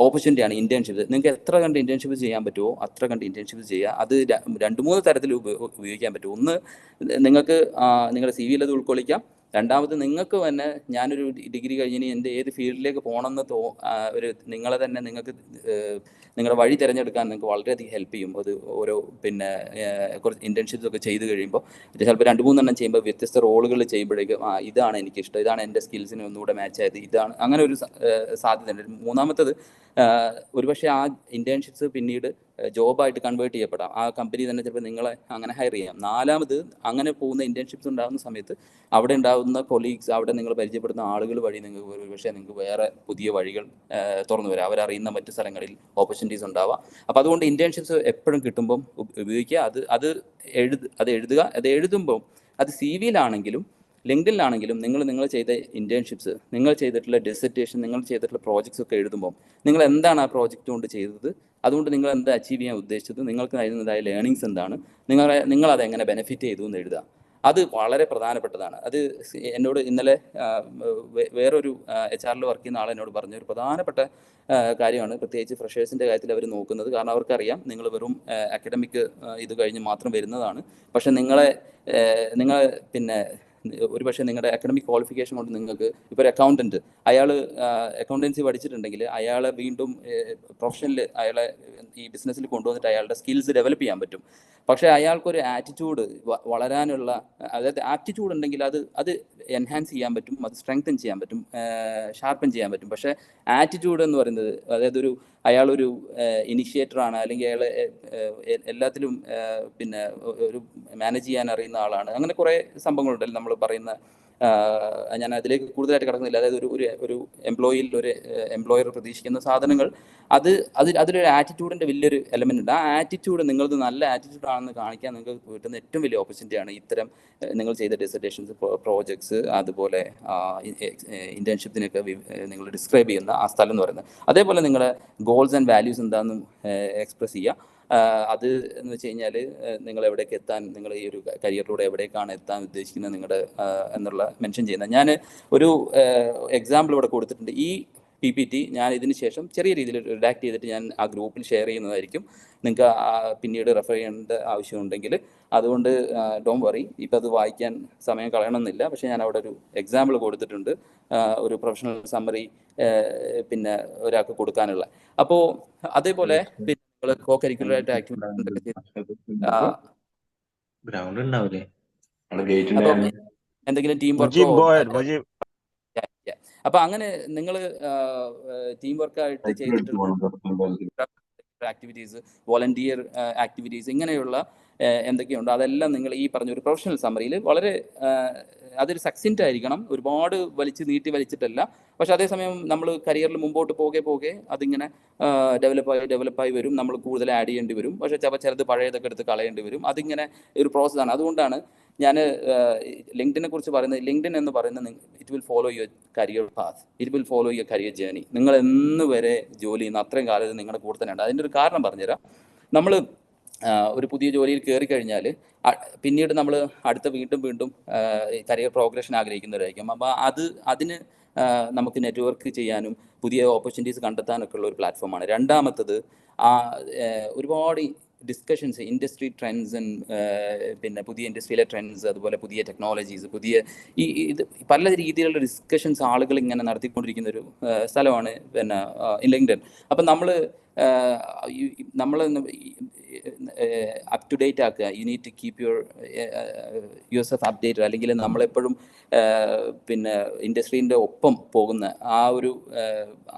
ഓപ്പർച്യൂണിറ്റിയാണ് ഇന്റേൺഷിപ്പ്. നിങ്ങൾക്ക് എത്ര കണ്ട് ഇന്റേൺഷിപ്പ് ചെയ്യാൻ പറ്റുമോ അത്ര കണ്ട് ഇന്റേൺഷിപ്പ് ചെയ്യുക. അത് 2-3 തരത്തിൽ ഉപയോഗിക്കാൻ പറ്റും. ഒന്ന്, നിങ്ങൾക്ക് നിങ്ങളുടെ CV-യിൽ അത് ഉൾക്കൊള്ളിക്കാം. രണ്ടാമത്, നിങ്ങൾക്ക് തന്നെ ഞാനൊരു ഡിഗ്രി കഴിഞ്ഞിന് എൻ്റെ ഏത് ഫീൽഡിലേക്ക് പോകണമെന്ന് നിങ്ങളെ തന്നെ നിങ്ങളുടെ വഴി തിരഞ്ഞെടുക്കാൻ നിങ്ങൾക്ക് വളരെയധികം ഹെൽപ്പ് ചെയ്യും. അത് ഓരോ പിന്നെ കുറച്ച് ഇൻറ്റേൺഷിപ്സ് ഒക്കെ ചെയ്ത് കഴിയുമ്പോൾ ചിലപ്പോൾ 2-3 എണ്ണം ചെയ്യുമ്പോൾ വ്യത്യസ്ത റോളുകൾ ചെയ്യുമ്പോഴേക്കും ഇതാണ് എനിക്കിഷ്ടം, ഇതാണ് എൻ്റെ സ്കിൽസിന് ഒന്നുകൂടെ മാച്ച് ആയത്, ഇതാണ്, അങ്ങനെ ഒരു സാധ്യതയുണ്ട്. മൂന്നാമത്തത്, ഒരുപക്ഷെ ആ ഇൻറ്റേൺഷിപ്സ് പിന്നീട് ജോബായിട്ട് കൺവേർട്ട് ചെയ്യപ്പെടാം. ആ കമ്പനി തന്നെ ചിലപ്പോൾ നിങ്ങളെ അങ്ങനെ ഹയർ ചെയ്യാം. നാലാമത്, അങ്ങനെ പോകുന്ന ഇൻറ്റേൺഷിപ്സ് ഉണ്ടാകുന്ന സമയത്ത് അവിടെ ഉണ്ടാകുന്ന കൊളീഗ്സ്, അവിടെ നിങ്ങൾ പരിചയപ്പെടുന്ന ആളുകൾ വഴി നിങ്ങൾക്ക് വേറെ പുതിയ വഴികൾ തുറന്നു വരാം. അവരറിയുന്ന മറ്റു സ്ഥലങ്ങളിൽ ഓപ്പർച്യൂണിറ്റീസ് ഉണ്ടാവാം. അപ്പോൾ അതുകൊണ്ട് ഇൻറ്റേൺഷിപ്സ് എപ്പോഴും കിട്ടുമ്പം ഉപയോഗിക്കുക. അത് എഴുതുക. അത് എഴുതുമ്പം അത് CV-യിലാണെങ്കിലും ലിങ്ക്ഡിനിലാണെങ്കിലും നിങ്ങൾ ചെയ്ത ഇൻറ്റേൺഷിപ്സ്, നിങ്ങൾ ചെയ്തിട്ടുള്ള ഡിസർട്ടേഷൻ, നിങ്ങൾ ചെയ്തിട്ടുള്ള പ്രോജക്ട്സ് ഒക്കെ എഴുതുമ്പോൾ നിങ്ങൾ എന്താണ് ആ പ്രോജക്റ്റ് കൊണ്ട് ചെയ്തത്, അതുകൊണ്ട് നിങ്ങൾ എന്താ അച്ചീവ് ചെയ്യാൻ ഉദ്ദേശിച്ചത്, നിങ്ങൾക്ക് അതിൻ്റെതായ ലേണിങ്സ് എന്താണ്, നിങ്ങളത് എങ്ങനെ ബെനിഫിറ്റ് ചെയ്തു എന്ന് എഴുതുക. അത് വളരെ പ്രധാനപ്പെട്ടതാണ്. അത് എന്നോട് ഇന്നലെ വേറൊരു HR-ൽ വർക്ക് ചെയ്യുന്ന ആൾ എന്നോട് പറഞ്ഞ ഒരു പ്രധാനപ്പെട്ട കാര്യമാണ്. പ്രത്യേകിച്ച് ഫ്രഷേഴ്സിൻ്റെ കാര്യത്തിൽ അവർ നോക്കുന്നത്. കാരണം അവർക്കറിയാം നിങ്ങൾ വെറും അക്കാഡമിക് ഇത് കഴിഞ്ഞ് മാത്രം വരുന്നതാണ്. പക്ഷെ നിങ്ങളെ പിന്നെ ഒരുപക്ഷെ നിങ്ങളുടെ അക്കാഡമിക് ക്വാളിഫിക്കേഷൻ കൊണ്ട് നിങ്ങൾക്ക് ഇപ്പോൾ ഒരു അക്കൗണ്ടൻറ്റ്, അയാൾ അക്കൗണ്ടൻസി പഠിച്ചിട്ടുണ്ടെങ്കിൽ അയാളെ വീണ്ടും പ്രൊഫഷനിൽ അയാളെ ഈ ബിസിനസ്സിൽ കൊണ്ടുവന്നിട്ട് അയാളുടെ സ്കിൽസ് ഡെവലപ്പ് ചെയ്യാൻ പറ്റും. പക്ഷേ അയാൾക്കൊരു ആറ്റിറ്റ്യൂഡ് വളരാനുള്ള, അതായത് ആപ്റ്റിറ്റ്യൂഡ് ഉണ്ടെങ്കിൽ അത് എൻഹാൻസ് ചെയ്യാൻ പറ്റും, അത് സ്ട്രെങ്തൻ ചെയ്യാൻ പറ്റും, ഷാർപ്പൻ ചെയ്യാൻ പറ്റും. പക്ഷേ ആറ്റിറ്റ്യൂഡ് എന്ന് പറയുന്നത്, അതായത് അയാളൊരു ഇനിഷ്യേറ്ററാണ്, അല്ലെങ്കിൽ അയാൾ എല്ലാത്തിലും പിന്നെ ഒരു മാനേജ് ചെയ്യാൻ അറിയുന്ന ആളാണ്, അങ്ങനെ കുറേ സംഭവങ്ങളുണ്ടല്ലോ നമ്മൾ പറയുന്ന. ഞാൻ അതിലേക്ക് കൂടുതലായിട്ട് കിടക്കുന്നില്ല. അതായത് ഒരു എംപ്ലോയർ പ്രതീക്ഷിക്കുന്ന സാധനങ്ങൾ, അതിലൊരു ആറ്റിറ്റ്യൂഡിൻ്റെ വലിയൊരു എലമെൻ്റ് ഉണ്ട്. ആ ആറ്റിറ്റ്യൂഡ് നിങ്ങളത് നല്ല ആറ്റിറ്റ്യൂഡ് ആണെന്ന് കാണിക്കാൻ നിങ്ങൾക്ക് കിട്ടുന്ന ഏറ്റവും വലിയ ഓപ്പർച്യൂണിറ്റിയാണ് ഇത്തരം നിങ്ങൾ ചെയ്ത ഡിസർട്ടേഷൻസ്, പ്രോജക്ട്സ്, അതുപോലെ ഇൻറ്റേൺഷിപ്പിനൊക്കെ നിങ്ങൾ ഡിസ്ക്രൈബ് ചെയ്യുന്ന ആ സ്ഥലം എന്ന് പറയുന്നത്. അതേപോലെ നിങ്ങളുടെ ഗോൾസ് ആൻഡ് വാല്യൂസ് എന്താണെന്നും എക്സ്പ്രസ് ചെയ്യുക. അത് എന്ന് വെച്ച് കഴിഞ്ഞാൽ നിങ്ങൾ എവിടേക്ക് എത്താൻ, നിങ്ങൾ ഈ ഒരു കരിയറിലൂടെ എവിടേക്കാണ് എത്താൻ ഉദ്ദേശിക്കുന്നത് നിങ്ങളുടെ എന്നുള്ള മെൻഷൻ ചെയ്യുന്നത്. ഞാൻ ഒരു എക്സാമ്പിൾ ഇവിടെ കൊടുത്തിട്ടുണ്ട്. ഈ PPT ഞാൻ ഇതിന് ശേഷം ചെറിയ രീതിയിൽ റിഡാക്ട് ചെയ്തിട്ട് ഞാൻ ആ ഗ്രൂപ്പിൽ ഷെയർ ചെയ്യുന്നതായിരിക്കും. നിങ്ങൾക്ക് പിന്നീട് റെഫർ ചെയ്യേണ്ട ആവശ്യമുണ്ടെങ്കിൽ. അതുകൊണ്ട് ഡോണ്ട് വറി, ഇപ്പം അത് വായിക്കാൻ സമയം കളയണമെന്നില്ല. പക്ഷേ ഞാൻ അവിടെ ഒരു എക്സാമ്പിൾ കൊടുത്തിട്ടുണ്ട്, ഒരു പ്രൊഫഷണൽ സമ്മറി പിന്നെ ഒരാൾക്ക് കൊടുക്കാനുള്ള. അപ്പോൾ അതേപോലെ പിന്നെ നിങ്ങൾ കോ കരിക്കുലർ ആയിട്ട് ആക്ടിവിറ്റി ഗ്രൗണ്ട് ഉണ്ടാവില്ലേ? അപ്പം എന്തെങ്കിലും ടീം വർക്കോ, അപ്പം അങ്ങനെ നിങ്ങൾ ടീം വർക്കായിട്ട് ചെയ്തിട്ടുള്ള ആക്ടിവിറ്റീസ്, വോളണ്ടിയർ ആക്ടിവിറ്റീസ്, ഇങ്ങനെയുള്ള എന്തൊക്കെയുണ്ട് അതെല്ലാം നിങ്ങൾ ഈ പറഞ്ഞ ഒരു പ്രൊഫഷണൽ സമ്മറിയിൽ വളരെ അതൊരു സക്സിൻ്റ് ആയിരിക്കണം. ഒരുപാട് നീട്ടി വലിച്ചിട്ടല്ല. പക്ഷെ അതേസമയം നമ്മൾ കരിയറിൽ മുമ്പോട്ട് പോകെ അതിങ്ങനെ ഡെവലപ്പായി വരും. നമ്മൾ കൂടുതൽ ആഡ് ചെയ്യേണ്ടി വരും. പക്ഷേ ചിലത് പഴയതൊക്കെ എടുത്ത് കളയേണ്ടി വരും. അതിങ്ങനെ ഒരു പ്രോസസ്സാണ്. അതുകൊണ്ടാണ് ഞാൻ ലിങ്ക്ഡിനെ കുറിച്ച് പറയുന്നത്. ലിങ്ക്ഡിൻ എന്ന് പറയുന്നത് it will follow your career path, it will follow your career journey. നിങ്ങൾ എന്ന് വരെ ജോലി ചെയ്യുന്ന അത്രയും കാലത്ത് നിങ്ങളുടെ കൂടെ തന്നെ ഉണ്ട്. അതിൻ്റെ ഒരു കാരണം പറഞ്ഞുതരാം. നമ്മൾ ഒരു പുതിയ ജോലിയിൽ കയറി കഴിഞ്ഞാൽ പിന്നീട് നമ്മൾ വീണ്ടും കരിയർ പ്രോഗ്രഷൻ ആഗ്രഹിക്കുന്നവരായിരിക്കും. അപ്പോൾ അതിന് നമുക്ക് നെറ്റ്വർക്ക് ചെയ്യാനും പുതിയ ഓപ്പർച്യൂണിറ്റീസ് കണ്ടെത്താനൊക്കെ ഉള്ള ഒരു പ്ലാറ്റ്ഫോമാണ്. രണ്ടാമത്തത് ഒരുപാട് ഡിസ്കഷൻസ്, ഇൻഡസ്ട്രി ട്രെൻഡ്സ്, പിന്നെ പുതിയ ഇൻഡസ്ട്രിയിലെ ട്രെൻഡ്സ്, അതുപോലെ പുതിയ ടെക്നോളജീസ്, പുതിയ ഇത് പല രീതിയിലുള്ള ഡിസ്കഷൻസ് ആളുകൾ ഇങ്ങനെ നടത്തിക്കൊണ്ടിരിക്കുന്ന ഒരു സ്ഥലമാണ് പിന്നെ ലിങ്ക്ഡ്ഇൻ. അപ്പം നമ്മൾ അപ് ടു ഡേറ്റ് ആക്കുക. You need to keep yourself updated. അല്ലെങ്കിൽ നമ്മളെപ്പോഴും പിന്നെ ഇൻഡസ്ട്രീൻ്റെ ഒപ്പം പോകുന്ന ആ ഒരു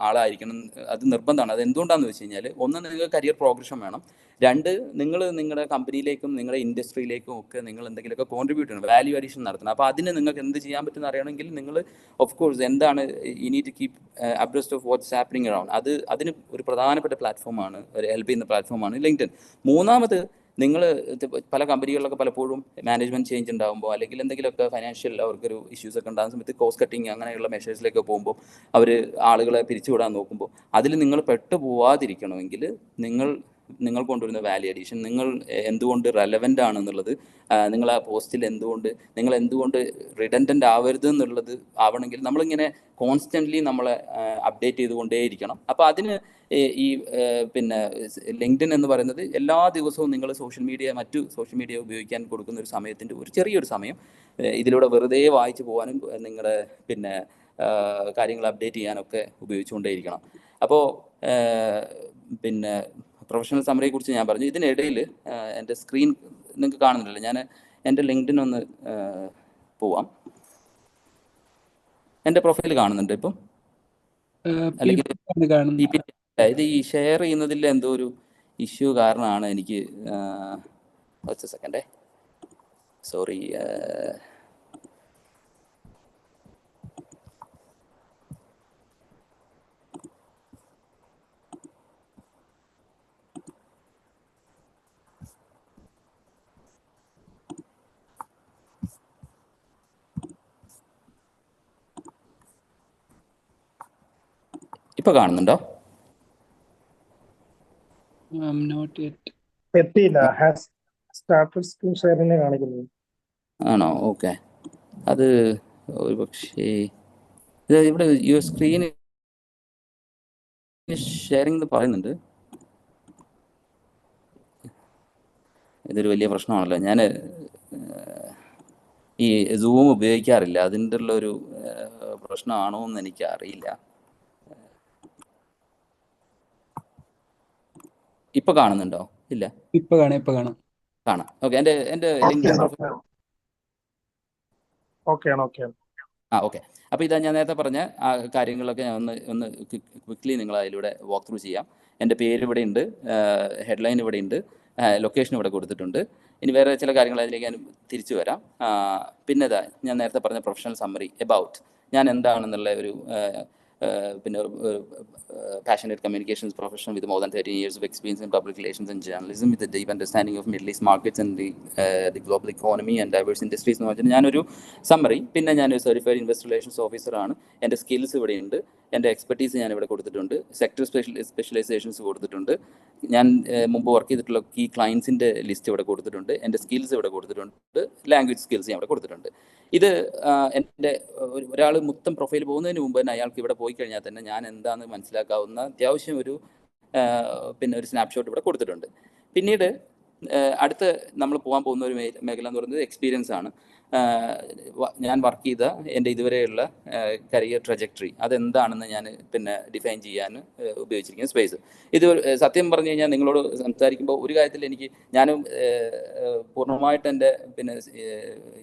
ആളായിരിക്കണം. അത് നിർബന്ധമാണ്. അത് എന്തുകൊണ്ടാണെന്ന് വെച്ച് കഴിഞ്ഞാൽ, ഒന്ന്, നിങ്ങൾക്ക് കരിയർ പ്രോഗ്രഷൻ വേണം. രണ്ട്, നിങ്ങൾ നിങ്ങളുടെ കമ്പനിയിലേക്കും നിങ്ങളുടെ ഇൻഡസ്ട്രിയിലേക്കും ഒക്കെ നിങ്ങൾ എന്തെങ്കിലുമൊക്കെ കോൺട്രിബ്യൂട്ട് ചെയ്യണം, വാല്യൂ അഡീഷൻ നടത്തണം. അപ്പോൾ അതിന് നിങ്ങൾക്ക് എന്ത് ചെയ്യാൻ പറ്റുമെന്ന് അറിയണമെങ്കിൽ നിങ്ങൾ ഓഫ് കോഴ്സ് എന്താണ് you need to keep abreast of what's happening around. അതിന് ഒരു പ്രധാനപ്പെട്ട പ്ലാറ്റ്ഫോമാണ്, ഒരു ഹെൽപ്പ് ചെയ്യുന്ന പ്ലാറ്റ്ഫോമാണ് ലിങ്ക്ഡ്ഇൻ. മൂന്നാമത്, നിങ്ങൾ പല കമ്പനികളിലൊക്കെ പലപ്പോഴും മാനേജ്മെൻറ്റ് ചേഞ്ച് ഉണ്ടാകുമ്പോൾ, അല്ലെങ്കിൽ എന്തെങ്കിലുമൊക്കെ ഫൈനാൻഷ്യൽ അവർക്കൊരു ഇഷ്യൂസ് ഒക്കെ ഉണ്ടാകുന്ന സമയത്ത് കോസ്റ്റ് കട്ടിങ് അങ്ങനെയുള്ള മെഷേഴ്സിലേക്ക് പോകുമ്പോൾ, അവർ ആളുകളെ പിരിച്ചുവിടാൻ നോക്കുമ്പോൾ, അതിൽ നിങ്ങൾ പെട്ടുപോവാതിരിക്കണമെങ്കിൽ നിങ്ങൾ കൊണ്ടുവരുന്ന വാല്യൂ അഡീഷൻ, നിങ്ങൾ എന്തുകൊണ്ട് റെലവൻ്റ് ആണെന്നുള്ളത്, നിങ്ങൾ ആ പോസ്റ്റിൽ നിങ്ങൾ എന്തുകൊണ്ട് റിഡൻഡൻ്റ് ആവരുത് എന്നുള്ളത് ആവണമെങ്കിൽ നമ്മളിങ്ങനെ കോൺസ്റ്റൻ്റ്ലി നമ്മളെ അപ്ഡേറ്റ് ചെയ്തുകൊണ്ടേയിരിക്കണം. അപ്പോൾ അതിന് ഈ പിന്നെ ലിങ്ക്ഡ്ഇൻ എന്ന് പറയുന്നത് എല്ലാ ദിവസവും നിങ്ങൾ മറ്റു സോഷ്യൽ മീഡിയ ഉപയോഗിക്കാൻ കൊടുക്കുന്ന ഒരു സമയത്തിൻ്റെ ഒരു ചെറിയൊരു സമയം ഇതിലൂടെ വെറുതെ വായിച്ചു പോകാനും നിങ്ങളുടെ പിന്നെ കാര്യങ്ങൾ അപ്ഡേറ്റ് ചെയ്യാനൊക്കെ ഉപയോഗിച്ചുകൊണ്ടേയിരിക്കണം. അപ്പോൾ പിന്നെ പ്രൊഫഷണൽ സമ്മറിയെക്കുറിച്ച് ഞാൻ പറഞ്ഞു. ഇതിനിടയിൽ എൻ്റെ സ്ക്രീൻ നിങ്ങൾക്ക് കാണുന്നില്ലല്ലോ, ഞാൻ എൻ്റെ ലിങ്ക്ഡ്ഇൻ ഒന്ന് പോവാം. എൻ്റെ പ്രൊഫൈൽ കാണുന്നുണ്ട് ഇപ്പം, അല്ലെങ്കിൽ ഇത് ഈ ഷെയർ ചെയ്യുന്നതിൽ എന്തോ ഒരു ഇഷ്യൂ കാരണമാണ് എനിക്ക്. ഒറ്റ സെക്കൻഡേ, സോറി. ഇപ്പൊ കാണുന്നുണ്ടോ? ആണോ? ഓക്കെ. അത് ഒരു പക്ഷേ ഇവിടെ യുവർ സ്ക്രീൻ ഷെയറിംഗ് പറയുന്നുണ്ട്. ഇതൊരു വലിയ പ്രശ്നമാണല്ലോ. ഞാൻ ഈ സൂം ഉപയോഗിക്കാറില്ല, അതിൻ്റെ ഉള്ളൊരു പ്രശ്നമാണോ എന്ന് എനിക്കറിയില്ല. ഇപ്പൊ കാണുന്നുണ്ടോ? ഇല്ല, ഇപ്പൊ കാണാം. ഓക്കെ. എൻ്റെ ലിങ്ക്ഡ്ഇൻ പ്രൊഫൈൽ ഓക്കെ. അപ്പോൾ ഇതാ ഞാൻ നേരത്തെ പറഞ്ഞ ആ കാര്യങ്ങളൊക്കെ ഞാൻ ഒന്ന് ക്വിക്ക്ലി നിങ്ങൾ അതിലൂടെ വാക്ക് ത്രൂ ചെയ്യാം. എൻ്റെ പേര് ഇവിടെ ഉണ്ട്, ഹെഡ്ലൈൻ ഇവിടെ ഉണ്ട്, ലൊക്കേഷൻ ഇവിടെ കൊടുത്തിട്ടുണ്ട്. ഇനി വേറെ ചില കാര്യങ്ങൾ അതിലേക്ക് ഞാൻ തിരിച്ചു വരാം. പിന്നെ ഇതാ ഞാൻ നേരത്തെ പറഞ്ഞ പ്രൊഫഷണൽ സമ്മറി എബൌട്ട് ഞാൻ എന്താണെന്നുള്ള ഒരു പിന്നെ passionate communications professional with more than 13 years of experience in public relations and journalism with a deep understanding of Middle East markets and the global economy and diverse industries എന്ന് പറഞ്ഞാൽ ഞാനൊരു summary. പിന്നെ ഞാനൊരു certified investor relations ഓഫീസറാണ്. എൻ്റെ skills ഇവിടെ ഉണ്ട്, എൻ്റെ എക്സ്പെർട്ടീസ് ഞാനിവിടെ കൊടുത്തിട്ടുണ്ട്, സെക്ടർ സ്പെഷ്യലൈസേഷൻസ് കൊടുത്തിട്ടുണ്ട്, ഞാൻ മുമ്പ് വർക്ക് ചെയ്തിട്ടുള്ള കീ ക്ലയൻസിൻ്റെ ലിസ്റ്റ് ഇവിടെ കൊടുത്തിട്ടുണ്ട്, എൻ്റെ സ്കിൽസ് ഇവിടെ കൊടുത്തിട്ടുണ്ട്, ലാംഗ്വേജ് സ്കിൽസ് ഞാൻ ഇവിടെ കൊടുത്തിട്ടുണ്ട്. ഇത് എൻ്റെ ഒരാൾ മൊത്തം പ്രൊഫൈൽ പോകുന്നതിന് മുമ്പ് തന്നെ അയാൾക്ക് ഇവിടെ പോയി കഴിഞ്ഞാൽ തന്നെ ഞാൻ എന്താണെന്ന് മനസ്സിലാക്കാവുന്ന അത്യാവശ്യം ഒരു സ്നാപ്ഷോട്ട് ഇവിടെ കൊടുത്തിട്ടുണ്ട്. പിന്നീട് അടുത്ത് നമ്മൾ പോകാൻ പോകുന്ന ഒരു മേഖല എന്ന് പറയുന്നത് എക്സ്പീരിയൻസ് ആണ്. ഞാൻ വർക്ക് ചെയ്ത എൻ്റെ ഇതുവരെയുള്ള കരിയർ ട്രജക്ടറി അതെന്താണെന്ന് ഞാൻ ഡിഫൈൻ ചെയ്യാൻ ഉപയോഗിച്ചിരിക്കുന്ന സ്പേസ്. ഇത് സത്യം പറഞ്ഞു കഴിഞ്ഞാൽ നിങ്ങളോട് സംസാരിക്കുമ്പോൾ ഒരു കാര്യത്തിൽ ഞാനും പൂർണ്ണമായിട്ട് എൻ്റെ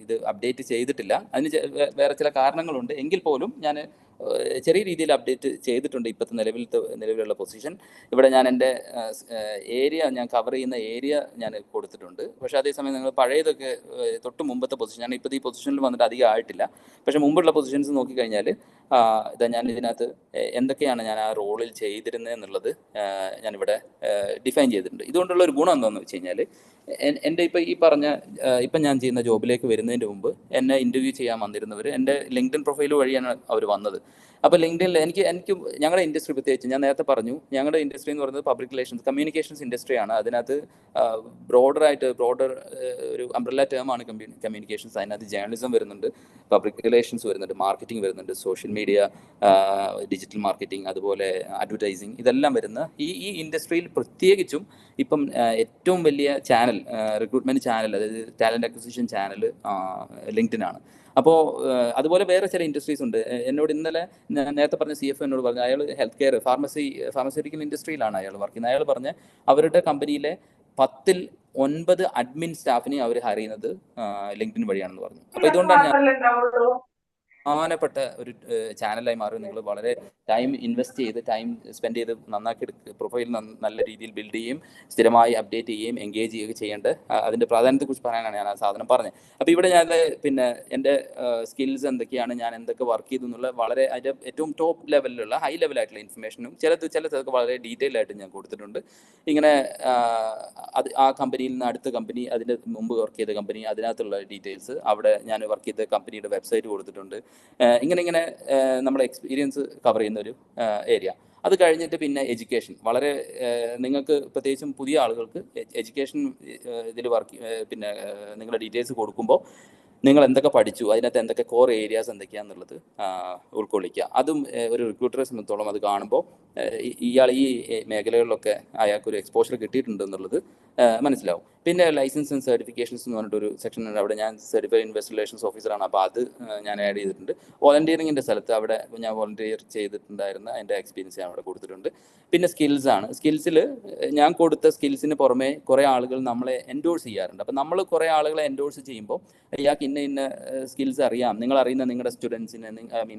ഇത് അപ്ഡേറ്റ് ചെയ്തിട്ടില്ല. അതിന് വേറെ ചില കാരണങ്ങളുണ്ട്. എങ്കിൽ പോലും ഞാൻ ചെറിയ രീതിയിൽ അപ്ഡേറ്റ് ചെയ്തിട്ടുണ്ട്. ഇപ്പോഴത്തെ നിലവിലുള്ള പൊസിഷൻ ഇവിടെ ഞാൻ എൻ്റെ ഏരിയ ഞാൻ കവർ ചെയ്യുന്ന ഏരിയ ഞാൻ കൊടുത്തിട്ടുണ്ട്. പക്ഷേ അതേസമയം നിങ്ങൾ പഴയതൊക്കെ തൊട്ട് മുമ്പത്തെ പൊസിഷൻ, ഞാൻ ഇപ്പോൾ ഈ പൊസിഷനിൽ വന്നിട്ട് അധികം ആയിട്ടില്ല, പക്ഷേ മുമ്പുള്ള പൊസിഷൻസ് നോക്കിക്കഴിഞ്ഞാൽ ഞാൻ ഇതിനകത്ത് എന്തൊക്കെയാണ് ഞാൻ ആ റോളിൽ ചെയ്തിരുന്നത് എന്നുള്ളത് ഞാനിവിടെ ഡിഫൈൻ ചെയ്തിട്ടുണ്ട്. ഇതുകൊണ്ടുള്ള ഒരു ഗുണം എന്താണെന്ന് വെച്ച് കഴിഞ്ഞാൽ എൻ്റെ ഇപ്പം ഞാൻ ചെയ്യുന്ന ജോബിലേക്ക് വരുന്നതിന് മുമ്പ് എന്നെ ഇൻ്റർവ്യൂ ചെയ്യാൻ വന്നിരുന്നവർ എൻ്റെ ലിങ്ക്ഡ്ഇൻ പ്രൊഫൈൽ വഴിയാണ് അവർ വന്നത്. അപ്പോൾ ലിങ്ക്ഡ്ഇനിൽ എനിക്ക് ഞങ്ങളുടെ ഇൻഡസ്ട്രി പ്രത്യേകിച്ച് ഞാൻ നേരത്തെ പറഞ്ഞു, ഞങ്ങളുടെ ഇൻഡസ്ട്രി എന്ന് പറയുന്നത് പബ്ലിക് റിലേഷൻസ് കമ്മ്യൂണിക്കേഷൻസ് ഇൻഡസ്ട്രിയാണ്. അതിനകത്ത് ബ്രോഡർ ഒരു അംബ്രല്ല ടേമാണ് കമ്മ്യൂണിക്കേഷൻസ്. അതിനകത്ത് ജേർണലിസം വരുന്നുണ്ട്, പബ്ലിക് റിലേഷൻസ് വരുന്നുണ്ട്, മാർക്കറ്റിംഗ് വരുന്നുണ്ട്, സോഷ്യൽ മീഡിയ, ഡിജിറ്റൽ മാർക്കറ്റിംഗ്, അതുപോലെ അഡ്വർടൈസിങ്, ഇതെല്ലാം വരുന്ന ഈ ഇൻഡസ്ട്രിയിൽ പ്രത്യേകിച്ചും ഇപ്പം ഏറ്റവും വലിയ ചാനൽ, റിക്രൂട്ട്മെൻറ്റ് ചാനൽ, അതായത് ടാലൻറ്റ് അക്വിസിഷൻ ചാനൽ ലിങ്ക്ഡിൻ ആണ്. അപ്പോൾ അതുപോലെ വേറെ ചില ഇൻഡസ്ട്രീസ് ഉണ്ട്. എന്നോട് ഇന്നലെ നേരത്തെ പറഞ്ഞ CFO എന്നോട് പറഞ്ഞു, അയാൾ ഹെൽത്ത് കെയർ ഫാർമസ്യൂട്ടിക്കൽ ഇൻഡസ്ട്രിയിലാണ് അയാൾ വർക്ക് ചെയ്യുന്നത്. അയാൾ പറഞ്ഞ് അവരുടെ കമ്പനിയിലെ 10ൽ 9 അഡ്മിൻ സ്റ്റാഫിനെ അവർ ഹയർ ചെയ്യുന്നത് ലിങ്ക്ഡിൻ വഴിയാണെന്ന് പറഞ്ഞു. അപ്പോൾ ഇതുകൊണ്ടാണ് ഞാൻ പ്രധാനപ്പെട്ട ഒരു ചാനലായി മാറി. നിങ്ങൾ വളരെ ടൈം ഇൻവെസ്റ്റ് ചെയ്ത് ടൈം സ്പെൻഡ് ചെയ്ത് നന്നാക്കി എടുക്കുക, പ്രൊഫൈൽ നല്ല രീതിയിൽ ബിൽഡ് ചെയ്യുകയും സ്ഥിരമായി അപ്ഡേറ്റ് ചെയ്യുകയും എൻഗേജ് ചെയ്യുകയും ചെയ്യേണ്ട അതിൻ്റെ പ്രാധാന്യത്തെക്കുറിച്ച് പറയാനാണ് ഞാൻ ആ സാധനം പറഞ്ഞത്. അപ്പോൾ ഇവിടെ ഞാൻ പിന്നെ എൻ്റെ സ്കിൽസ് എന്തൊക്കെയാണ്, ഞാൻ എന്തൊക്കെ വർക്ക് ചെയ്തു എന്നുള്ള വളരെ അതിൻ്റെ ഏറ്റവും ടോപ്പ് ലെവലിലുള്ള ഹൈ ലെവലായിട്ടുള്ള ഇൻഫർമേഷനും ചിലതൊക്കെ വളരെ ഡീറ്റെയിൽ ആയിട്ട് ഞാൻ കൊടുത്തിട്ടുണ്ട്. ഇങ്ങനെ അത് ആ കമ്പനിയിൽ നിന്ന് അടുത്ത കമ്പനി, അതിൻ്റെ മുമ്പ് വർക്ക് ചെയ്ത കമ്പനി, അതിനകത്തുള്ള ഡീറ്റെയിൽസ്, അവിടെ ഞാൻ വർക്ക് ചെയ്ത കമ്പനിയുടെ വെബ്സൈറ്റ് കൊടുത്തിട്ടുണ്ട്. ഇങ്ങനെ നമ്മുടെ എക്സ്പീരിയൻസ് കവർ ചെയ്യുന്ന ഒരു ഏരിയ. അത് കഴിഞ്ഞിട്ട് പിന്നെ എഡ്യൂക്കേഷൻ, വളരെ നിങ്ങൾക്ക് പ്രത്യേകിച്ചും പുതിയ ആളുകൾക്ക് എഡ്യൂക്കേഷൻ ഇതിൽ വർക്ക് പിന്നെ നിങ്ങളുടെ ഡീറ്റെയിൽസ് കൊടുക്കുമ്പോൾ നിങ്ങൾ എന്തൊക്കെ പഠിച്ചു, അതിനകത്ത് എന്തൊക്കെ കോർ ഏരിയാസ് എന്തൊക്കെയാണെന്നുള്ളത് ഉൾക്കൊള്ളിക്കുക. അതും ഒരു റിക്രൂട്ടറെ സംബന്ധിച്ചോളം അത് കാണുമ്പോൾ ഇയാൾ ഈ മേഖലകളിലൊക്കെ അയാൾക്കൊരു എക്സ്പോഷർ കിട്ടിയിട്ടുണ്ട് എന്നുള്ളത് മനസ്സിലാവും. പിന്നെ ലൈസൻസ് ആൻഡ് സർട്ടിഫിക്കേഷൻസ് എന്ന് പറഞ്ഞിട്ടൊരു സെക്ഷൻ ഉണ്ട്. അവിടെ ഞാൻ സർട്ടിഫൈഡ് ഇൻവെസ്റ്റർ റിലേഷൻസ് ഓഫീസറാണ്, അപ്പോൾ അത് ഞാൻ ആഡ് ചെയ്തിട്ടുണ്ട്. വോളണ്ടിയറിങ്ങിൻ്റെ സ്ഥലത്ത് അവിടെ ഞാൻ വോളണ്ടിയർ ചെയ്തിട്ടുണ്ടായിരുന്ന എൻ്റെ എക്സ്പീരിയൻസ് ഞാൻ അവിടെ കൊടുത്തിട്ടുണ്ട്. പിന്നെ സ്കിൽസാണ്. സ്കിൽസിൽ ഞാൻ കൊടുത്ത സ്കിൽസിന് പുറമെ കുറേ ആളുകൾ നമ്മളെ എൻഡോഴ്സ് ചെയ്യാറുണ്ട്. അപ്പോൾ നമ്മൾ കുറേ ആളുകളെ എൻഡോഴ്സ് ചെയ്യുമ്പോൾ ഇയാൾക്ക് ഇന്ന സ്കിൽസ് അറിയാം, നിങ്ങൾ അറിയുന്ന നിങ്ങളുടെ സ്റ്റുഡൻസിന്,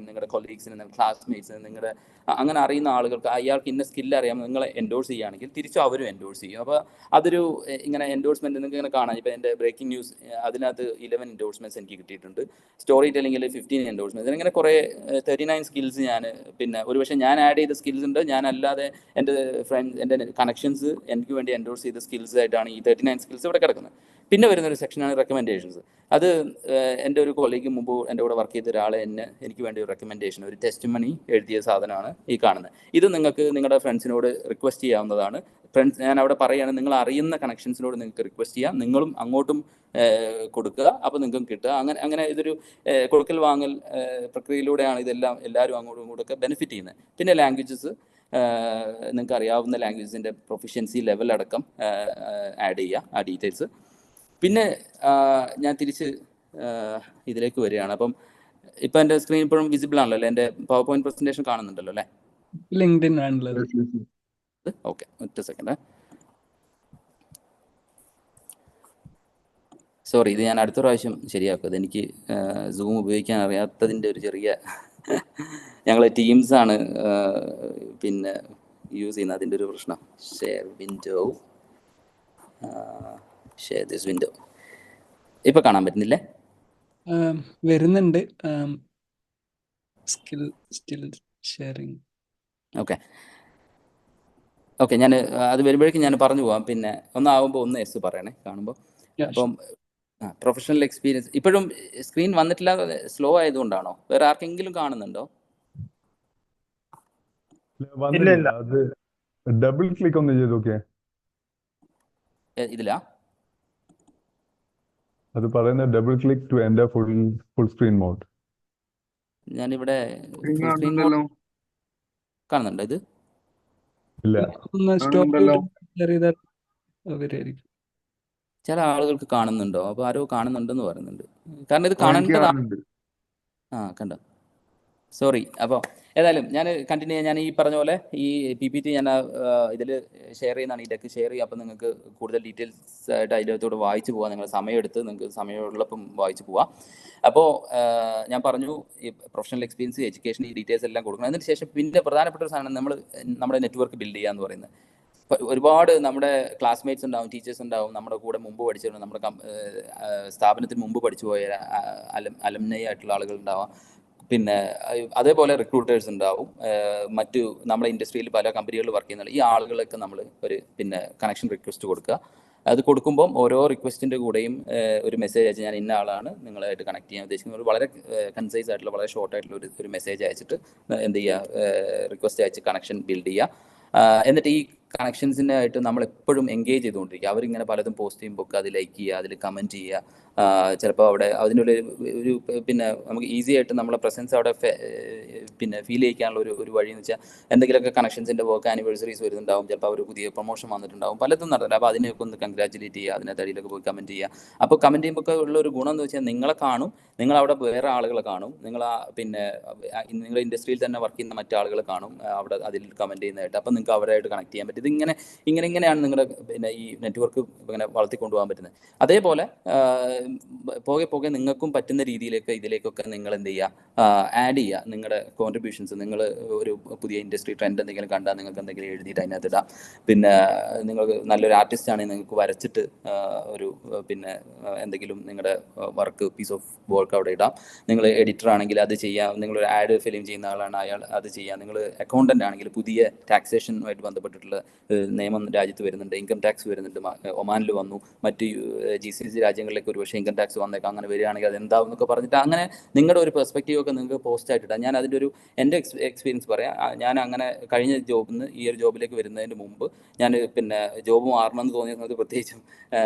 നിങ്ങളുടെ കൊളീഗ്സിന്, നിങ്ങളുടെ ക്ലാസ്മേറ്റ്സിന്, നിങ്ങളുടെ അങ്ങനെ അറിയുന്ന ആളുകൾക്ക് അയാൾക്ക് ഇന്ന സ്കില്ല് അറിയാം, നിങ്ങളെ എൻഡോഴ്സ് ചെയ്യുകയാണെങ്കിൽ തിരിച്ചും അവരും എൻഡോഴ്സ് ചെയ്യും. അപ്പോൾ അതൊരു ഇങ്ങനെ എൻഡോഴ്സ്മെൻറ്റ് നിങ്ങൾക്ക് ഇങ്ങനെ കാണാം. ഇപ്പോൾ എൻ്റെ ബ്രേക്കിംഗ് ന്യൂസ് അതിനകത്ത് 11 എൻഡോഴ്സ്മെൻറ്റ്സ് എനിക്ക് കിട്ടിയിട്ടുണ്ട്. സ്റ്റോറി ടെല്ലിങ്ങിൽ 15 എൻഡോഴ്സ്മെൻറ്റ്സ്. അങ്ങനെ കുറേ 39 സ്കിൽസ് ഞാൻ പിന്നെ ഒരുപക്ഷെ ഞാൻ ആഡ് ചെയ്ത സ്കിൽസ് ഉണ്ട്, ഞാനല്ലാതെ എൻ്റെ ഫ്രണ്ട്സ്, എൻ്റെ കണക്ഷൻസ് എനിക്ക് വേണ്ടി എൻഡോഴ്സ് ചെയ്ത സ്കിൽസ് ആയിട്ടാണ് ഈ 39 സ്കിൽസ് ഇവിടെ കിടക്കുന്നത്. പിന്നെ വരുന്നൊരു സെക്ഷനാണ് റെക്കമെൻഡേഷൻസ്. അത് എൻ്റെ ഒരു കൊളീഗ് മുമ്പ് എൻ്റെ കൂടെ വർക്ക് ചെയ്ത ഒരാളെ എനിക്ക് വേണ്ടി ഒരു റെക്കമെൻഡേഷൻ, ഒരു ടെസ്റ്റിമണി എഴുതിയ സാധനമാണ് ഈ കാണുന്നത്. ഇത് നിങ്ങൾക്ക് നിങ്ങളുടെ ഫ്രണ്ട്സിനോട് റിക്വസ്റ്റ് ചെയ്യാവുന്നതാണ്. ഫ്രണ്ട്സ്, ഞാൻ അവിടെ പറയുകയാണ്, നിങ്ങൾ അറിയുന്ന കണക്ഷൻസിനോട് നിങ്ങൾക്ക് റിക്വസ്റ്റ് ചെയ്യാം, നിങ്ങളും അങ്ങോട്ടും കൊടുക്കുക, അപ്പോൾ നിങ്ങൾക്കും കിട്ടുക. അങ്ങനെ ഇതൊരു കൊടുക്കൽ വാങ്ങൽ പ്രക്രിയയിലൂടെയാണ് ഇതെല്ലാം എല്ലാവരും അങ്ങോട്ടും ഇങ്ങോട്ടൊക്കെ ബെനിഫിറ്റ് ചെയ്യുന്നത്. പിന്നെ ലാംഗ്വേജസ്, നിങ്ങൾക്ക് അറിയാവുന്ന ലാംഗ്വേജസിൻ്റെ പ്രൊഫിഷ്യൻസി ലെവൽ അടക്കം ആഡ് ചെയ്യുക, ആ ഡീറ്റെയിൽസ്. പിന്നെ ഞാൻ തിരിച്ച് ഇതിലേക്ക് വരികയാണ്. അപ്പം ഇപ്പം എൻ്റെ സ്ക്രീൻ ഇപ്പോഴും വിസിബിൾ ആണല്ലോ അല്ലേ? എൻ്റെ പവർ പോയിന്റ് പ്രസൻറ്റേഷൻ കാണുന്നുണ്ടല്ലോ അല്ലേ? ലിങ്ക്ഡിൻ ആണുള്ളത്. ഓക്കെ, ഒറ്റ സെക്കൻഡ്. സോറി, ഇത് ഞാൻ അടുത്ത പ്രാവശ്യം ശരിയാക്കും. എനിക്ക് സൂം ഉപയോഗിക്കാൻ അറിയാത്തതിൻ്റെ ഒരു ചെറിയ ഞങ്ങൾ ടീംസാണ് പിന്നെ യൂസ് ചെയ്യുന്നത്, അതിൻ്റെ ഒരു പ്രശ്നം. Share window, share this window. ഇപ്പോൾ കാണാൻ പറ്റുന്നില്ലേ? വരുന്നുണ്ട്. Still sharing. ഓക്കെ, ഞാൻ അത് വരുമ്പോഴേക്കും ഞാൻ പറഞ്ഞു പോവാം. പിന്നെ ഒന്നാവുമ്പോൾ ഒന്ന് എസ് പറയണേ കാണുമ്പോൾ. അപ്പം പ്രൊഫഷണൽ എക്സ്പീരിയൻസ് ഇപ്പോഴും സ്ക്രീൻ വന്നിട്ടില്ല, സ്ലോ ആയതുകൊണ്ടാണോ? വേറെ ആർക്കെങ്കിലും കാണുന്നുണ്ടോ? അത് ഡബിൾ ക്ലിക്ക് ഒന്ന് ചെയ്ത് നോക്കിയേ. ഇതിലാ അത് പറയുന്നത് double click to enter full screen mode. ഞാനിവിടെ ഫുൾ സ്ക്രീൻ മോഡ് കാണുന്നുണ്ടോ? ഇത് ഇല്ല, ചില ആളുകൾക്ക് കാണുന്നുണ്ടോ? അപ്പോൾ ആരോ കാണുന്നുണ്ടെന്ന് പറയുന്നുണ്ട്. കാരണം ഇത് കാണേണ്ടതാണ്. കണ്ടോ? സോറി. അപ്പോൾ ഏതായാലും ഞാൻ കണ്ടിന്യൂ ചെയ്യാം. ഞാൻ ഈ പറഞ്ഞ പോലെ ഈ PPT ഞാൻ ഇതിൽ ഷെയർ ചെയ്യുന്നതാണ്, ഈ ഡെക്ക് ഷെയർ ചെയ്യുക. അപ്പോൾ നിങ്ങൾക്ക് കൂടുതൽ ഡീറ്റെയിൽസ് ആയിട്ട് അതിനകത്തോട് വായിച്ച് പോകാം. നിങ്ങൾ സമയമെടുത്ത് നിങ്ങൾക്ക് സമയമുള്ളപ്പം വായിച്ച് പോവാം. അപ്പോൾ ഞാൻ പറഞ്ഞു ഈ പ്രൊഫഷണൽ എക്സ്പീരിയൻസ്, എഡ്യൂക്കേഷൻ, ഈ ഡീറ്റെയിൽസ് എല്ലാം കൊടുക്കണം. അതിന് ശേഷം പിന്നെ പ്രധാനപ്പെട്ട ഒരു സാധനം നമ്മുടെ നെറ്റ്വർക്ക് ബിൽഡ് ചെയ്യുക എന്ന് പറയുന്നത്. ഒരുപാട് നമ്മുടെ ക്ലാസ്മേറ്റ്സ് ഉണ്ടാവും, ടീച്ചേഴ്സ് ഉണ്ടാവും, നമ്മുടെ കൂടെ മുമ്പ് പഠിച്ചിട്ടുണ്ട്, നമ്മുടെ സ്ഥാപനത്തിന് മുമ്പ് പഠിച്ചു പോയ അലുമിനി ആയിട്ടുള്ള ആളുകൾ ഉണ്ടാവാം. പിന്നെ അതേപോലെ റിക്രൂട്ടേഴ്സ് ഉണ്ടാവും, മറ്റു നമ്മുടെ ഇൻഡസ്ട്രിയിൽ പല കമ്പനികളിൽ വർക്ക് ചെയ്യുന്ന ഈ ആളുകളൊക്കെ നമ്മൾ ഒരു പിന്നെ കണക്ഷൻ റിക്വസ്റ്റ് കൊടുക്കുക. അത് കൊടുക്കുമ്പം ഓരോ റിക്വസ്റ്റിൻ്റെ കൂടെയും ഒരു മെസ്സേജ് അയച്ച് ഞാൻ ഇന്ന ആളാണ് നിങ്ങളായിട്ട് കണക്ട് ചെയ്യാൻ ഉദ്ദേശിക്കുന്നത്, വളരെ കൺസൈസ് ആയിട്ടുള്ള വളരെ ഷോർട്ട് ആയിട്ടുള്ള ഒരു മെസ്സേജ് അയച്ചിട്ട് എന്ത് ചെയ്യുക, റിക്വസ്റ്റ് അയച്ച് കണക്ഷൻ ബിൽഡ് ചെയ്യുക. എന്നിട്ട് ഈ കണക്ഷൻസിനായിട്ട് നമ്മൾ എപ്പോഴും എൻഗേജ് ചെയ്തുകൊണ്ടിരിക്കുക. അവരിങ്ങനെ പലതും പോസ്റ്റ് ചെയ്യുമ്പോൾ അത് ലൈക്ക് ചെയ്യുക, അതിൽ കമൻറ്റ് ചെയ്യുക, ചിലപ്പോൾ അവിടെ അതിനുള്ള ഒരു പിന്നെ നമുക്ക് ഈസി ആയിട്ട് നമ്മളെ പ്രസൻസ് അവിടെ പിന്നെ ഫീൽ ചെയ്യിക്കാനുള്ള ഒരു വഴി എന്ന് വെച്ചാൽ എന്തെങ്കിലുമൊക്കെ കണക്ഷൻസിൻ്റെ വർക്ക് ആനിവേഴ്സറീസ് വരുന്നുണ്ടാവും, ചിലപ്പോൾ അവർ പുതിയ പ്രൊമോഷൻ വന്നിട്ടുണ്ടാവും, പലതും നടന്നില്ല. അപ്പോൾ അതിനെയൊക്കെ ഒന്ന് കൺഗ്രാറ്റുലേറ്റ് ചെയ്യുക, അതിനകത്ത് അടിയിലൊക്കെ പോയി കമൻറ്റ് ചെയ്യുക. അപ്പോൾ കമൻറ്റ് ചെയ്യുമ്പോൾ ഒക്കെ ഉള്ള ഒരു ഗുണം എന്ന് വെച്ചാൽ നിങ്ങളെ കാണും, നിങ്ങളവിടെ വേറെ ആളുകളെ കാണും, നിങ്ങൾ പിന്നെ നിങ്ങളുടെ ഇൻഡസ്ട്രിയിൽ തന്നെ വർക്ക് ചെയ്യുന്ന മറ്റാളുകളെ കാണും അവിടെ അതിൽ കമൻറ്റ് ചെയ്യുന്നതായിട്ട്. അപ്പോൾ നിങ്ങൾക്ക് അവരായിട്ട് കണക്ട് ചെയ്യാൻ പറ്റും. ഇങ്ങനെയാണ് നിങ്ങളുടെ പിന്നെ ഈ നെറ്റ്വർക്ക് ഇങ്ങനെ വളർത്തിക്കൊണ്ടുപോകാൻ പറ്റുന്നത്. അതേപോലെ പോകെ നിങ്ങൾക്കും പറ്റുന്ന രീതിയിലേക്ക് ഇതിലേക്കൊക്കെ നിങ്ങൾ എന്ത് ചെയ്യുക, ആഡ് ചെയ്യുക നിങ്ങളുടെ കോൺട്രിബ്യൂഷൻസ്. നിങ്ങൾ ഒരു പുതിയ ഇൻഡസ്ട്രി ട്രെൻഡ് എന്തെങ്കിലും കണ്ടാൽ നിങ്ങൾക്ക് എന്തെങ്കിലും എഴുതിയിട്ട് അതിനകത്ത് ഇടാം. പിന്നെ നിങ്ങൾക്ക് നല്ലൊരു ആർട്ടിസ്റ്റ് ആണെങ്കിൽ നിങ്ങൾക്ക് വരച്ചിട്ട് ഒരു പിന്നെ എന്തെങ്കിലും നിങ്ങളുടെ വർക്ക് പീസ് ഓഫ് വർക്ക് അവിടെ ഇടാം. നിങ്ങൾ എഡിറ്റർ ആണെങ്കിൽ അത് ചെയ്യാം. നിങ്ങളൊരു ആഡ് ഫിലിം ചെയ്യുന്ന ആളാണ്, അയാൾ അത് ചെയ്യാം. നിങ്ങൾ അക്കൗണ്ടൻ്റ് ആണെങ്കിൽ പുതിയ ടാക്സേഷനുമായിട്ട് ബന്ധപ്പെട്ടിട്ടുള്ള നിയമം രാജ്യത്ത് വരുന്നുണ്ട്, ഇൻകം ടാക്സ് വരുന്നുണ്ട്, ഒമാനിൽ വന്നു, മറ്റ് GCC രാജ്യങ്ങളിലേക്ക് ഒരുപക്ഷെ ഇൻകം ടാക്സ് വന്നേക്കാം. അങ്ങനെ വരികയാണെങ്കിൽ അത് എന്താവും എന്നൊക്കെ പറഞ്ഞിട്ട് അങ്ങനെ നിങ്ങളുടെ ഒരു പെർസ്പെക്റ്റീവ് ഒക്കെ നിങ്ങൾക്ക് പോസ്റ്റ് ആയിട്ടിടാം. ഞാൻ അതിൻ്റെ എൻ്റെ എക്സ്പീരിയൻസ് പറയാം. ഞാൻ അങ്ങനെ കഴിഞ്ഞ ജോബിൽ നിന്ന് ഈ ഒരു ജോബിലേക്ക് വരുന്നതിന് മുമ്പ് ഞാൻ പിന്നെ ജോബ് മാറണമെന്ന് തോന്നിയ സമയത്ത് പ്രത്യേകിച്ചും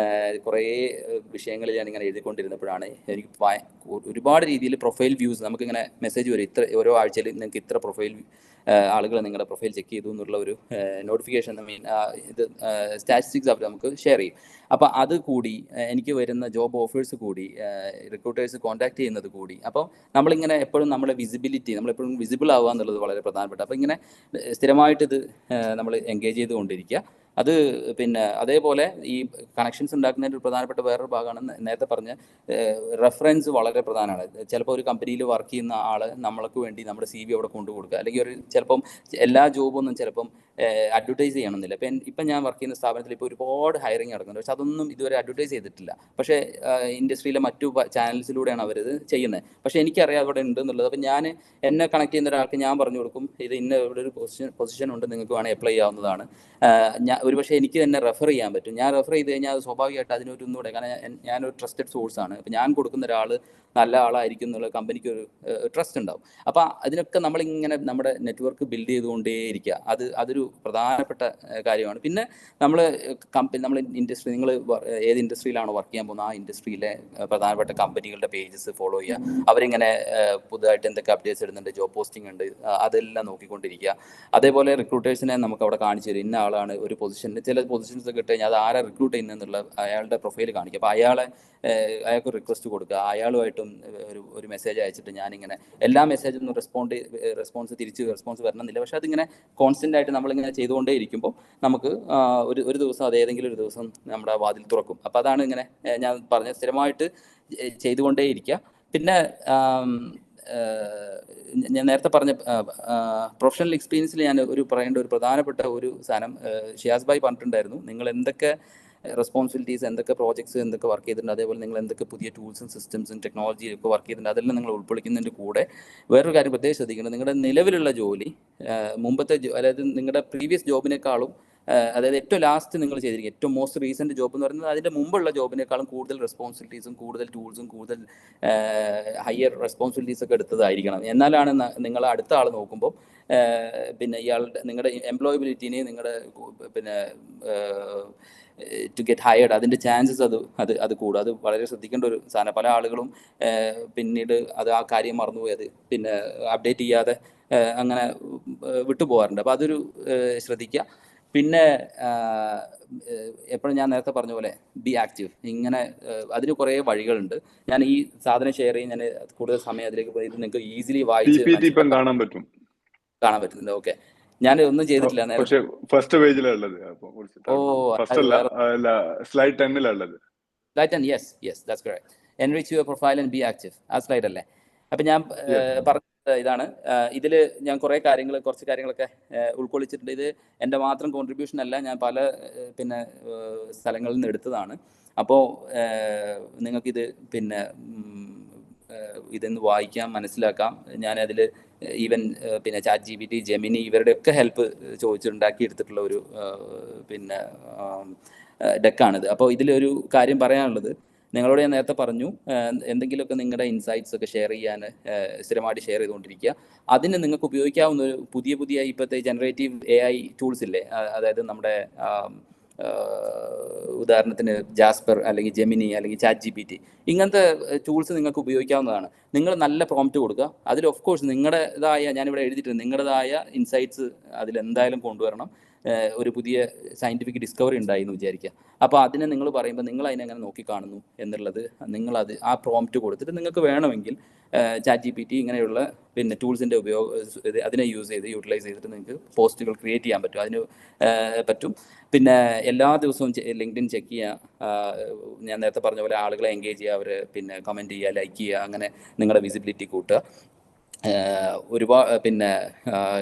കുറേ വിഷയങ്ങളിൽ ഞാനിങ്ങനെ എഴുതിക്കൊണ്ടിരുന്നപ്പോഴാണ് എനിക്ക് ഒരുപാട് രീതിയിൽ പ്രൊഫൈൽ വ്യൂസ് നമുക്കിങ്ങനെ മെസ്സേജ് വരും, ഇത്ര ഓരോ ആഴ്ചയിൽ നിങ്ങൾക്ക് ഇത്ര പ്രൊഫൈൽ ആളുകൾ നിങ്ങളുടെ പ്രൊഫൈൽ ചെക്ക് ചെയ്തു എന്നുള്ള ഒരു നോട്ടിഫിക്കേഷൻ ഇത് സ്റ്റാറ്റിസ്റ്റിക്സ് അവർ നമുക്ക് ഷെയർ ചെയ്യും. അപ്പോൾ അത് കൂടി എനിക്ക് വരുന്ന ജോബ് ഓഫേഴ്സ് കൂടി റിക്രൂട്ടേഴ്സ് കോൺടാക്ട് ചെയ്യുന്നത് കൂടി. അപ്പോൾ നമ്മളിങ്ങനെ എപ്പോഴും നമ്മുടെ വിസിബിലിറ്റി നമ്മളെപ്പോഴും വിസിബിൾ ആവുക എന്നുള്ളത് വളരെ പ്രധാനപ്പെട്ട. അപ്പോൾ ഇങ്ങനെ സ്ഥിരമായിട്ടിത് നമ്മൾ എൻഗേജ് ചെയ്തുകൊണ്ടിരിക്കുക. അത് പിന്നെ അതേപോലെ ഈ കണക്ഷൻസ് ഉണ്ടാക്കുന്നതിൻ്റെ ഒരു പ്രധാനപ്പെട്ട വേറൊരു ഭാഗമാണ് നേരത്തെ പറഞ്ഞ റെഫറൻസ് വളരെ പ്രധാനമാണ്. ചിലപ്പോൾ ഒരു കമ്പനിയിൽ വർക്ക് ചെയ്യുന്ന ആൾ നമ്മൾക്ക് വേണ്ടി നമ്മുടെ CV അവിടെ കൊണ്ടു കൊടുക്കുക, അല്ലെങ്കിൽ ചിലപ്പം എല്ലാ ജോബൊന്നും ചിലപ്പം അഡ്വർടൈസ് ചെയ്യണമെന്നില്ല. ഇപ്പം ഞാൻ വർക്ക് ചെയ്യുന്ന സ്ഥാപനത്തിൽ ഇപ്പോൾ ഒരുപാട് ഹയറിങ് നടക്കുന്നുണ്ട്, പക്ഷെ അതൊന്നും ഇതുവരെ അഡ്വർടൈസ് ചെയ്തിട്ടില്ല. പക്ഷേ ഇൻഡസ്ട്രിയിലെ മറ്റു ചാനൽസിലൂടെയാണ് അവരിത് ചെയ്യുന്നത്. പക്ഷേ എനിക്കറിയാം അവിടെ ഉണ്ട് എന്നുള്ളത്. അപ്പം ഞാൻ എന്നെ കണക്ട് ചെയ്യുന്ന ഒരാൾക്ക് ഞാൻ പറഞ്ഞു കൊടുക്കും, ഇത് ഇന്ന ഇവിടെ ഒരു പൊസിഷൻ ഉണ്ട്, നിങ്ങൾക്ക് വേണമെങ്കിൽ അപ്ലൈ ചെയ്യാവുന്നതാണ്. ഒരുപക്ഷെ എനിക്ക് തന്നെ റെഫർ ചെയ്യാൻ പറ്റും. ഞാൻ റെഫർ ചെയ്ത് കഴിഞ്ഞാൽ അത് സ്വാഭാവികമായിട്ട് അതിനൊരു ഒന്നുകൂടെ, കാരണം ഞാനൊരു ട്രസ്റ്റഡ് സോഴ്സാണ്. അപ്പോൾ ഞാൻ കൊടുക്കുന്ന ഒരാൾ നല്ല ആളായിരിക്കും എന്നുള്ള കമ്പനിക്ക് ഒരു ട്രസ്റ്റ് ഉണ്ടാവും. അപ്പോൾ അതിനൊക്കെ നമ്മളിങ്ങനെ നമ്മുടെ നെറ്റ്വർക്ക് ബിൽഡ് ചെയ്തുകൊണ്ടേയിരിക്കുക. അതൊരു പ്രധാനപ്പെട്ട കാര്യമാണ്. പിന്നെ നമ്മൾ ഇൻഡസ്ട്രി, നിങ്ങൾ ഏത് ഇൻഡസ്ട്രിയിലാണോ വർക്ക് ചെയ്യാൻ പോകുന്നത് ആ ഇൻഡസ്ട്രിയിലെ പ്രധാനപ്പെട്ട കമ്പനികളുടെ പേജസ് ഫോളോ ചെയ്യുക. അവരിങ്ങനെ പുതുതായിട്ട് എന്തൊക്കെ അപ്ഡേറ്റ്സ് ഇടുന്നുണ്ട്, ജോബ് പോസ്റ്റിംഗ് ഉണ്ട്, അതെല്ലാം നോക്കിക്കൊണ്ടിരിക്കുക. അതേപോലെ റിക്രൂട്ടേഴ്സിനെ നമുക്ക് അവിടെ കാണിച്ചു തരും, ഇന്ന ആളാണ് ഒരു പൊസിഷനിൽ. ചില പൊസിഷൻസ് ഒക്കെ ഇട്ട് കഴിഞ്ഞാൽ അത് ആരെ റിക്രൂട്ട് ചെയ്യുന്നതെന്നുള്ള അയാളുടെ പ്രൊഫൈൽ കാണിക്കുക. അപ്പോൾ അയാൾക്ക് റിക്വസ്റ്റ് കൊടുക്കുക, അയാളുമായിട്ടും ഒരു മെസ്സേജ് അയച്ചിട്ട് ഞാനിങ്ങനെ എല്ലാ മെസ്സേജൊന്നും റെസ്പോൺസ് വരണമെന്നില്ല. പക്ഷെ അതിങ്ങനെ കോൺസ്റ്റൻ്റ് ആയിട്ട് നമ്മളിങ്ങനെ ചെയ്തുകൊണ്ടേ ഇരിക്കുമ്പോൾ നമുക്ക് ഒരു ദിവസം അത് ഏതെങ്കിലും ഒരു ദിവസം നമ്മുടെ വാതിൽ തുറക്കും. അപ്പോൾ അതാണ് ഇങ്ങനെ ഞാൻ പറഞ്ഞ സ്ഥിരമായിട്ട് ചെയ്തുകൊണ്ടേ ഇരിക്കുക. പിന്നെ ഞാൻ നേരത്തെ പറഞ്ഞ പ്രൊഫഷണൽ എക്സ്പീരിയൻസിൽ ഞാൻ പറയേണ്ട ഒരു പ്രധാനപ്പെട്ട ഒരു സാധനം ഷിയാസ് ഭായ് പറഞ്ഞിട്ടുണ്ടായിരുന്നു. നിങ്ങൾ എന്തൊക്കെ റെസ്പോൺസിബിലിറ്റീസ്, എന്തൊക്കെ പ്രോജക്ട്സ്, എന്തൊക്കെ വർക്ക് ചെയ്തിട്ടുണ്ട്, അതേപോലെ നിങ്ങൾ എന്തൊക്കെ പുതിയ ടൂൾസും സിസ്റ്റംസും ടെക്നോളജിയൊക്കെ വർക്ക് ചെയ്തിട്ടുണ്ട്, അതെല്ലാം നിങ്ങൾ ഉൾക്കൊള്ളിക്കുന്നതിൻ്റെ കൂടെ വേറൊരു കാര്യം പ്രത്യേകം ശ്രദ്ധിക്കണം. നിങ്ങളുടെ നിലവിലുള്ള ജോലി മുമ്പത്തെ അതായത് നിങ്ങളുടെ പ്രീവിയസ് ജോബിനേക്കാളും അതായത് ഏറ്റവും ലാസ്റ്റ് നിങ്ങൾ ചെയ്തിരിക്കുക ഏറ്റവും മോസ്റ്റ് റീസെൻറ്റ് ജോബ് എന്ന് പറയുന്നത് അതിൻ്റെ മുമ്പുള്ള ജോബിനേക്കാളും കൂടുതൽ റെസ്പോൺസിബിലിറ്റീസും കൂടുതൽ ടൂൾസും കൂടുതൽ ഹയർ റെസ്പോൺസിബിലിറ്റീസ് ഒക്കെ എടുത്തതായിരിക്കണം. എന്നാലാണ് നിങ്ങൾ അടുത്ത ആൾ നോക്കുമ്പോൾ പിന്നെ നിങ്ങളുടെ എംപ്ലോയബിലിറ്റിനെ നിങ്ങളുടെ പിന്നെ ടു ഗെറ്റ് ഹയർഡ് അതിൻ്റെ ചാൻസസ് അത് കൂടും. അത് വളരെ ശ്രദ്ധിക്കേണ്ട ഒരു സാധനം. പല ആളുകളും പിന്നീട് ആ കാര്യം മറന്നുപോയി അത് പിന്നെ അപ്ഡേറ്റ് ചെയ്യാതെ അങ്ങനെ വിട്ടുപോകാറുണ്ട്. അപ്പോൾ അതൊരു ശ്രദ്ധിക്കുക. പിന്നെ എപ്പോഴും ഞാൻ നേരത്തെ പറഞ്ഞ പോലെ ബി ആക്റ്റീവ്. ഇങ്ങനെ അതിന് കുറേ വഴികളുണ്ട്. ഞാൻ ഈ സാധനം ഷെയർ ചെയ്യും, ഞാൻ കൂടുതൽ സമയം അതിലേക്ക് പോയി നിങ്ങൾക്ക് ഈസിലി വായിച്ച് കാണാൻ പറ്റുന്നുണ്ട്. ഓക്കെ, ഞാൻ ഒന്നും ചെയ്തിട്ടില്ല. പക്ഷേ ഫസ്റ്റ് പേജിലുള്ളത്. Slide 10 yes that's correct. Enrich your profile and be active, ആ സ്ലൈഡ് അല്ലേ? അപ്പം ഞാൻ പറഞ്ഞ ഇതാണ്. ഇതിൽ ഞാൻ കുറച്ച് കാര്യങ്ങളൊക്കെ ഉൾക്കൊള്ളിച്ചിട്ടുണ്ട്. ഇത് എൻ്റെ മാത്രം കോൺട്രിബ്യൂഷൻ അല്ല, ഞാൻ പല പിന്നെ സ്ഥലങ്ങളിൽ നിന്ന് എടുത്തതാണ്. അപ്പോൾ നിങ്ങൾക്കിത് പിന്നെ ഇതൊന്ന് വായിക്കാം, മനസ്സിലാക്കാം. ഞാനതിൽ ഈവൻ പിന്നെ ChatGPT, ജെമിനി ഇവരുടെയൊക്കെ ഹെൽപ്പ് ചോദിച്ചുണ്ടാക്കിയെടുത്തിട്ടുള്ള ഒരു പിന്നെ ഡെക്കാണിത്. അപ്പോൾ ഇതിലൊരു കാര്യം പറയാനുള്ളത്, നിങ്ങളോട് ഞാൻ നേരത്തെ പറഞ്ഞു, എന്തെങ്കിലുമൊക്കെ നിങ്ങളുടെ ഇൻസൈറ്റ്സ് ഒക്കെ ഷെയർ ചെയ്യാൻ സ്ഥിരമായിട്ട് ഷെയർ ചെയ്തുകൊണ്ടിരിക്കുക. അതിന് നിങ്ങൾക്ക് ഉപയോഗിക്കാവുന്ന ഒരു പുതിയ ഇപ്പോഴത്തെ ജനറേറ്റീവ് AI ടൂൾസ് ഇല്ലേ, അതായത് നമ്മുടെ ഉദാഹരണത്തിന് ജാസ്പർ അല്ലെങ്കിൽ ജെമിനി അല്ലെങ്കിൽ ചാറ്റ് GPT ഇങ്ങനത്തെ ടൂൾസ് നിങ്ങൾക്ക് ഉപയോഗിക്കാവുന്നതാണ്. നിങ്ങൾ നല്ല പ്രോംപ്റ്റ് കൊടുക്കുക. അതിൽ ഓഫ് കോഴ്സ് നിങ്ങളുടേതായ, ഞാനിവിടെ എഴുതിയിട്ടുണ്ട്, നിങ്ങളുടേതായ ഇൻസൈറ്റ്സ് അതിലെന്തായാലും കൊണ്ടുവരണം. ഒരു പുതിയ സയൻറ്റിഫിക് ഡിസ്കവറി ഉണ്ടായി എന്ന് വിചാരിക്കുക. അപ്പോൾ അതിനെ നിങ്ങൾ പറയുമ്പോൾ നിങ്ങൾ അതിനെങ്ങനെ നോക്കിക്കാണുന്നു എന്നുള്ളത് നിങ്ങളത് ആ പ്രോംപ്റ്റ് കൊടുത്തിട്ട് നിങ്ങൾക്ക് വേണമെങ്കിൽ ചാറ്റ് GPT ഇങ്ങനെയുള്ള പിന്നെ ടൂൾസിൻ്റെ അതിനെ യൂട്ടിലൈസ് ചെയ്തിട്ട് നിങ്ങൾക്ക് പോസ്റ്റുകൾ ക്രിയേറ്റ് ചെയ്യാൻ പറ്റും. അതിന് പറ്റും. പിന്നെ എല്ലാ ദിവസവും ലിങ്ക്ഡിൻ ചെക്ക് ചെയ്യുക. ഞാൻ നേരത്തെ പറഞ്ഞ പോലെ ആളുകളെ എൻഗേജ് ചെയ്യുക, അവർ പിന്നെ കമൻറ്റ് ചെയ്യുക, ലൈക്ക് ചെയ്യുക, അങ്ങനെ നിങ്ങളുടെ വിസിബിലിറ്റി കൂട്ടുക. ഒരുപാട് പിന്നെ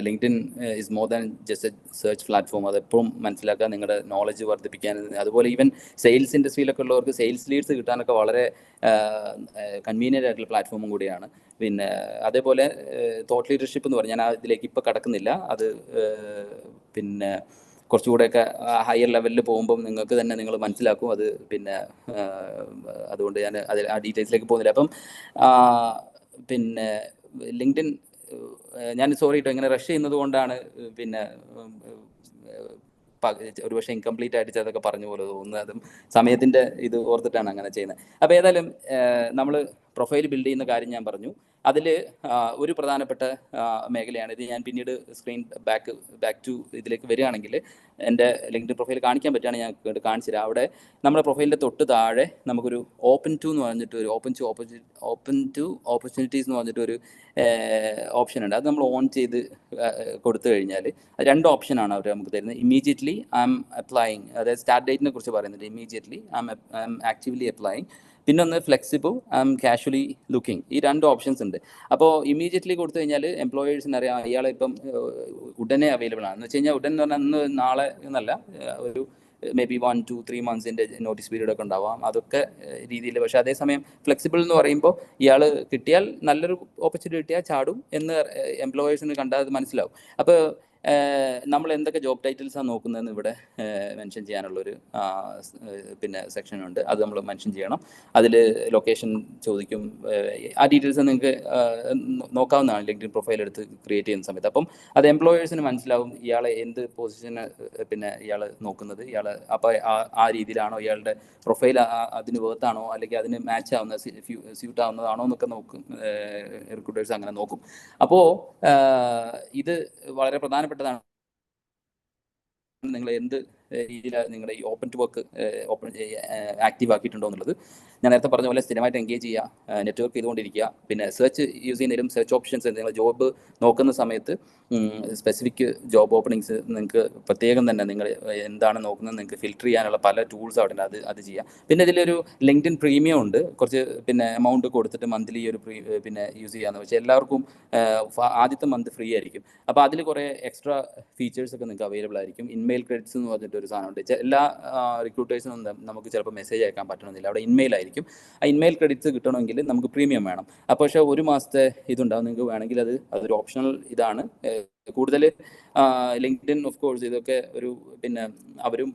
LinkedIn is more than just A search platform. അതെപ്പോഴും മനസ്സിലാക്കുക, നിങ്ങളുടെ നോളജ് വർദ്ധിപ്പിക്കാൻ. അതുപോലെ ഈവൻ സെയിൽസ് ഇൻഡസ്ട്രിയിലൊക്കെ ഉള്ളവർക്ക് സെയിൽസ് ലീഡ്സ് കിട്ടാനൊക്കെ വളരെ കൺവീനിയൻ്റ് ആയിട്ടുള്ള പ്ലാറ്റ്ഫോമും കൂടിയാണ്. പിന്നെ അതേപോലെ തോട്ട് ലീഡർഷിപ്പ് എന്ന് പറഞ്ഞാൽ ഞാൻ അതിലേക്ക് ഇപ്പോൾ കടക്കുന്നില്ല. അത് പിന്നെ കുറച്ചുകൂടെയൊക്കെ ഹയർ ലെവലിൽ പോകുമ്പം നിങ്ങൾക്ക് തന്നെ നിങ്ങൾ മനസ്സിലാക്കും അത്. പിന്നെ അതുകൊണ്ട് ഞാൻ ആ ഡീറ്റെയിൽസിലേക്ക് പോകുന്നില്ല. അപ്പം പിന്നെ ലിങ്ക്ഡിൻ ഞാൻ സോറി കേട്ടോ ഇങ്ങനെ റഷ് ചെയ്യുന്നത് കൊണ്ടാണ് പിന്നെ ഒരുപക്ഷെ ഇൻകംപ്ലീറ്റ് ആയിട്ട് ചിലതൊക്കെ പറഞ്ഞു പോലെ തോന്നുന്നത്. അതും സമയത്തിൻ്റെ ഇത് ഓർത്തിട്ടാണ് അങ്ങനെ ചെയ്യുന്നത്. അപ്പോൾ ഏതായാലും നമ്മൾ പ്രൊഫൈൽ ബിൽഡ് ചെയ്യുന്ന കാര്യം ഞാൻ പറഞ്ഞു. അതിൽ ഒരു പ്രധാനപ്പെട്ട മേഖലയാണ് ഇത്. ഞാൻ പിന്നീട് സ്ക്രീൻ ബാക്ക് ടു ഇതിലേക്ക് വരികയാണെങ്കിൽ എൻ്റെ ലിങ്ക്ഡിൻ പ്രൊഫൈൽ കാണിക്കാൻ പറ്റുകയാണെങ്കിൽ ഞാൻ കാണിച്ചു തരാം. അവിടെ നമ്മുടെ പ്രൊഫൈലിൻ്റെ തൊട്ട് താഴെ നമുക്കൊരു ഓപ്പൺ ടു എന്ന് പറഞ്ഞിട്ട് ഒരു ഓപ്പൺ ടു ഓപ്പർച്യൂണിറ്റീസ് എന്ന് പറഞ്ഞിട്ടൊരു ഓപ്ഷൻ ഉണ്ട്. അത് നമ്മൾ ഓൺ ചെയ്ത് കൊടുത്തു കഴിഞ്ഞാൽ 2 ഓപ്ഷനാണ് അവർ നമുക്ക് തരുന്നത്. ഇമ്മീഡിയറ്റ്ലി ഐ എം അപ്ലൈയിങ്, അതായത് സ്റ്റാർട്ട് ഡേറ്റിനെ കുറിച്ച് പറയുന്നുണ്ട്. Immediately I M actively applying. പിന്നെ ഒന്ന് flexible, I M casually looking. ഈ 2 ഓപ്ഷൻസ് ഉണ്ട്. അപ്പോൾ ഇമ്മീഡിയറ്റ്ലി കൊടുത്തു കഴിഞ്ഞാൽ എംപ്ലോയേഴ്സിന് അറിയാം ഇയാളെ ഇപ്പം ഉടനെ അവൈലബിൾ ആണ്. എന്ന് വെച്ച് കഴിഞ്ഞാൽ ഉടൻ എന്ന് പറഞ്ഞാൽ ഇന്ന് നാളെ എന്നല്ല, ഒരു മേ ബി 1-2-3 മന്ത്സിൻ്റെ നോട്ടീസ് പീരീഡൊക്കെ ഉണ്ടാവാം. അതൊക്കെ രീതിയിൽ. പക്ഷേ അതേസമയം ഫ്ലെക്സിബിൾ എന്ന് പറയുമ്പോൾ ഇയാൾ കിട്ടിയാൽ നല്ലൊരു ഓപ്പർച്യൂണിറ്റി കിട്ടിയാൽ ചാടും എന്ന് എംപ്ലോയേഴ്സിന് കണ്ടാൽ അത് മനസ്സിലാവും. അപ്പോൾ നമ്മൾ എന്തൊക്കെ ജോബ് ടൈറ്റിൽസാണ് നോക്കുന്നതെന്ന് ഇവിടെ മെൻഷൻ ചെയ്യാനുള്ളൊരു പിന്നെ സെക്ഷനുണ്ട്. അത് നമ്മൾ മെൻഷൻ ചെയ്യണം. അതിൽ ലൊക്കേഷൻ ചോദിക്കും. ആ ഡീറ്റെയിൽസ് നിങ്ങൾക്ക് നോക്കാവുന്നതാണ് ലിങ്ക്ഡിൻ പ്രൊഫൈൽ എടുത്ത് ക്രിയേറ്റ് ചെയ്യുന്ന സമയത്ത്. അപ്പം അത് എംപ്ലോയേഴ്സിന് മനസ്സിലാവും ഇയാളെ എന്ത് പൊസിഷന് പിന്നെ ഇയാൾ നോക്കുന്നത്. ഇയാൾ അപ്പോൾ ആ രീതിയിലാണോ ഇയാളുടെ പ്രൊഫൈൽ അതിന് വേർത്താണോ അല്ലെങ്കിൽ അതിന് മാച്ച് ആവുന്ന സ്യൂട്ട് ആവുന്നതാണോ എന്നൊക്കെ നോക്കും. റിക്രൂട്ടേഴ്സ് അങ്ങനെ നോക്കും. അപ്പോൾ ഇത് വളരെ പ്രധാനപ്പെട്ടതാണ്. നിങ്ങൾ എന്ത് രീതിയിലാണ് നിങ്ങളുടെ ഈ ഓപ്പൺ ടു വർക്ക് ആക്റ്റീവ് ആക്കിയിട്ടുണ്ടോ എന്നുള്ളത്. ഞാൻ നേരത്തെ പറഞ്ഞ പോലെ സ്ഥിരമായിട്ട് എൻഗേജ് ചെയ്യുക, നെറ്റ്വർക്ക് ചെയ്തുകൊണ്ടിരിക്കുക. പിന്നെ സെർച്ച് യൂസ് ചെയ്യുന്നതിലും സെർച്ച് ഓപ്ഷൻസ് നിങ്ങൾ ജോബ് നോക്കുന്ന സമയത്ത് സ്പെസിഫിക് ജോബ് ഓപ്പണിങ്സ് നിങ്ങൾക്ക് പ്രത്യേകം തന്നെ നിങ്ങൾ എന്താണ് നോക്കുന്നത് നിങ്ങൾക്ക് ഫിൽറ്റർ ചെയ്യാനുള്ള പല ടൂൾസ് അവിടെ ഉണ്ട്. അത് ചെയ്യാം. പിന്നെ ഇതിലൊരു ലിങ്ക്ഡിൻ പ്രീമിയം ഉണ്ട്. കുറച്ച് പിന്നെ എമൗണ്ട് കൊടുത്തിട്ട് മന്ത്ലി ഒരു പിന്നെ യൂസ് ചെയ്യാമെന്ന് വെച്ചാൽ എല്ലാവർക്കും ആദ്യത്തെ മന്ത് ഫ്രീ ആയിരിക്കും. അപ്പോൾ അതിൽ കുറേ എക്സ്ട്രാ ഫീച്ചേഴ്സൊക്കെ നിങ്ങൾക്ക് അവൈലബിൾ ആയിരിക്കും. ഇൻമെയിൽ ക്രെഡിറ്റ്സ് എന്ന് പറഞ്ഞിട്ട് ഒരു സാധനമുണ്ട്. എല്ലാ റിക്രൂട്ടേഴ്സിനും നമുക്ക് ചിലപ്പോൾ മെസ്സേജ് അയക്കാൻ പറ്റണമെന്നില്ല. അവിടെ ഇൻമെയിൽ ആയിരിക്കും. ആ ഇൻമെയിൽ ക്രെഡിറ്റ്സ് കിട്ടണമെങ്കിൽ നമുക്ക് പ്രീമിയം വേണം. അപ്പോൾ പക്ഷേ 1 മാസത്തെ ഇതുണ്ടാവും. നിങ്ങൾക്ക് വേണമെങ്കിൽ അതൊരു ഓപ്ഷണൽ ഇതാണ്. കൂടുതൽ ലിങ്ക്ഡിൻ ഓഫ് കോഴ്സ് ഇതൊക്കെ ഒരു പിന്നെ അവരും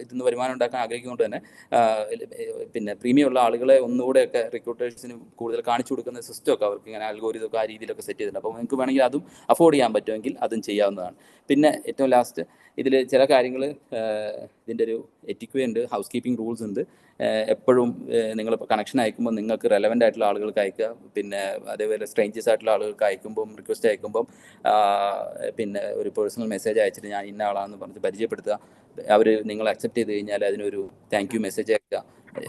ഇതിന്ന് വരുമാനം ഉണ്ടാക്കാൻ ആഗ്രഹിക്കുന്നതുകൊണ്ട് തന്നെ പിന്നെ പ്രീമിയം ഉള്ള ആളുകളെ ഒന്നുകൂടെയൊക്കെ റിക്രൂട്ടേഴ്സിന് കൂടുതൽ കാണിച്ചു കൊടുക്കുന്ന സിസ്റ്റമൊക്കെ അവർക്ക് ഇങ്ങനെ അൽഗോരിതമൊക്കെ ആ രീതിയിലൊക്കെ സെറ്റ് ചെയ്തിട്ടുണ്ട്. അപ്പോൾ നിങ്ങൾക്ക് വേണമെങ്കിൽ അതും അഫോർഡ് ചെയ്യാൻ പറ്റുമെങ്കിൽ അതും ചെയ്യാവുന്നതാണ്. പിന്നെ ഏറ്റവും ലാസ്റ്റ് ഇതിൽ ചില കാര്യങ്ങൾ ഇതിൻ്റെ ഒരു എറ്റിക്വേ ഉണ്ട്, ഹൗസ് കീപ്പിംഗ് റൂൾസ് ഉണ്ട്. എപ്പോഴും നിങ്ങൾ കണക്ഷൻ അയക്കുമ്പോൾ നിങ്ങൾക്ക് റെലവൻ്റ് ആയിട്ടുള്ള ആളുകൾക്ക് അയക്കുക. പിന്നെ അതേപോലെ സ്ട്രേഞ്ചേഴ്സ് ആയിട്ടുള്ള ആളുകൾക്ക് അയക്കുമ്പം റിക്വസ്റ്റ് അയക്കുമ്പം പിന്നെ ഒരു പേഴ്സണൽ മെസ്സേജ് അയച്ചിട്ട് ഞാൻ ഇന്ന ആളാണെന്ന് പറഞ്ഞ് പരിചയപ്പെടുത്തുക. അവർ നിങ്ങൾ അക്സെപ്റ്റ് ചെയ്ത് കഴിഞ്ഞാൽ അതിനൊരു താങ്ക് യു മെസ്സേജ് അയക്കുക.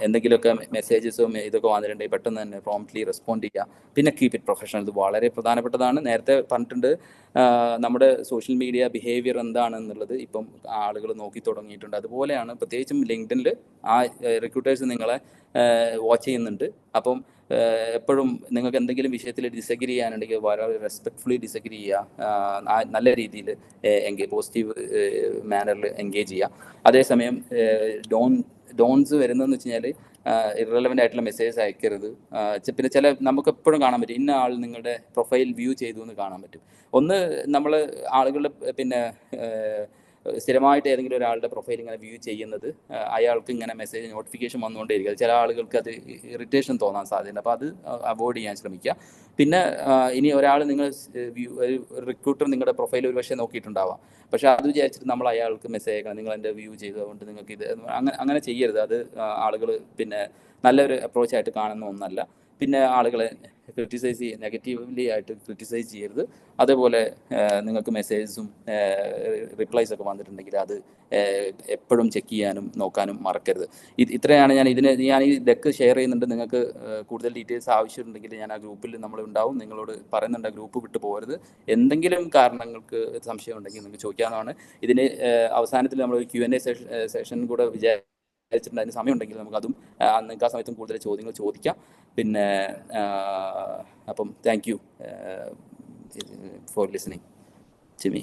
എന്തെങ്കിലുമൊക്കെ മെസ്സേജസും ഇതൊക്കെ വന്നിട്ടുണ്ടെങ്കിൽ പെട്ടെന്ന് തന്നെ പ്രോംപ്റ്റ്ലി റെസ്പോണ്ട് ചെയ്യുക. പിന്നെ കീപ്പ് ഇറ്റ് പ്രൊഫഷണൽ. ഇത് വളരെ പ്രധാനപ്പെട്ടതാണ്. നേരത്തെ പറഞ്ഞിട്ടുണ്ട് നമ്മുടെ സോഷ്യൽ മീഡിയ ബിഹേവിയർ എന്താണെന്നുള്ളത് ഇപ്പം ആളുകൾ നോക്കി തുടങ്ങിയിട്ടുണ്ട്. അതുപോലെയാണ് പ്രത്യേകിച്ചും ലിങ്ക്ഡിനിൽ ആ റിക്രൂട്ടേഴ്സ് നിങ്ങളെ വാച്ച് ചെയ്യുന്നുണ്ട്. അപ്പം എപ്പോഴും നിങ്ങൾക്ക് എന്തെങ്കിലും വിഷയത്തിൽ ഡിസഗ്രി ചെയ്യാനുണ്ടെങ്കിൽ വളരെ റെസ്പെക്ട്ഫുള്ളി ഡിസഗ്രി ചെയ്യുക. നല്ല രീതിയിൽ പോസിറ്റീവ് മാനറിൽ എൻഗേജ് ചെയ്യുക. അതേസമയം ഡോൺസ് വരുന്നതെന്ന് വെച്ച് കഴിഞ്ഞാൽ ഇറലവൻ്റ് ആയിട്ടുള്ള മെസ്സേജസ് അയക്കരുത്. പിന്നെ ചില നമുക്ക് എപ്പോഴും കാണാൻ പറ്റും ഇന്ന ആൾ നിങ്ങളുടെ പ്രൊഫൈൽ വ്യൂ ചെയ്തു എന്ന് കാണാൻ പറ്റും. ഒന്ന് നമ്മൾ ആളുകളുടെ പിന്നെ സ്ഥിരമായിട്ട് ഏതെങ്കിലും ഒരാളുടെ പ്രൊഫൈൽ ഇങ്ങനെ വ്യൂ ചെയ്യുന്നത് അയാൾക്ക് ഇങ്ങനെ മെസ്സേജ് നോട്ടിഫിക്കേഷൻ വന്നുകൊണ്ടേയിരിക്കും. അത് ചില ആളുകൾക്ക് അത് ഇറിറ്റേഷൻ തോന്നാൻ സാധ്യതയുണ്ട്. അപ്പോൾ അത് അവോയ്ഡ് ചെയ്യാൻ ശ്രമിക്കുക. പിന്നെ ഇനി ഒരാൾ നിങ്ങൾ റിക്രൂട്ടർ നിങ്ങളുടെ പ്രൊഫൈൽ ഒരു പക്ഷേ നോക്കിയിട്ടുണ്ടാവാം, പക്ഷേ അത് വിചാരിച്ചിട്ട് നമ്മൾ അയാൾക്ക് മെസ്സേജ് അയക്കണം, നിങ്ങൾ എൻ്റെ വ്യൂ ചെയ്തതുകൊണ്ട് നിങ്ങൾക്ക് ഇത് അങ്ങനെ ചെയ്യരുത്. അത് ആളുകൾ പിന്നെ നല്ലൊരു അപ്രോച്ചായിട്ട് കാണുന്ന ഒന്നല്ല. പിന്നെ ആളുകളെ നെഗറ്റീവ്ലി ആയിട്ട് ക്രിറ്റിസൈസ് ചെയ്യരുത്. അതേപോലെ നിങ്ങൾക്ക് മെസ്സേജസും റിപ്ലൈസ് ഒക്കെ വന്നിട്ടുണ്ടെങ്കിൽ അത് എപ്പോഴും ചെക്ക് ചെയ്യാനും നോക്കാനും മറക്കരുത്. ഇത്രയാണ് ഞാൻ ഈ ഡെക്ക് ഷെയർ ചെയ്യുന്നുണ്ട്. നിങ്ങൾക്ക് കൂടുതൽ ഡീറ്റെയിൽസ് ആവശ്യമുണ്ടെങ്കിൽ ഞാൻ ആ ഗ്രൂപ്പിൽ നമ്മൾ ഉണ്ടാവും. നിങ്ങളോട് പറയുന്നുണ്ട്, ഗ്രൂപ്പ് വിട്ടു പോകരുത്. എന്തെങ്കിലും കാരണങ്ങൾക്ക് സംശയം ഉണ്ടെങ്കിൽ നിങ്ങൾക്ക് ചോദിക്കാവുന്നതാണ്. ഇതിന് അവസാനത്തിൽ നമ്മൾ ഒരു Q&A സെഷൻ കൂടെ വിചാരിച്ചിട്ടുണ്ട്. അതിന് സമയം ഉണ്ടെങ്കിൽ നമുക്കതും നിങ്ങൾക്ക് ആ സമയത്തും കൂടുതൽ ചോദ്യങ്ങൾ ചോദിക്കാം. പിന്നെ അപ്പം thank you for listening to me.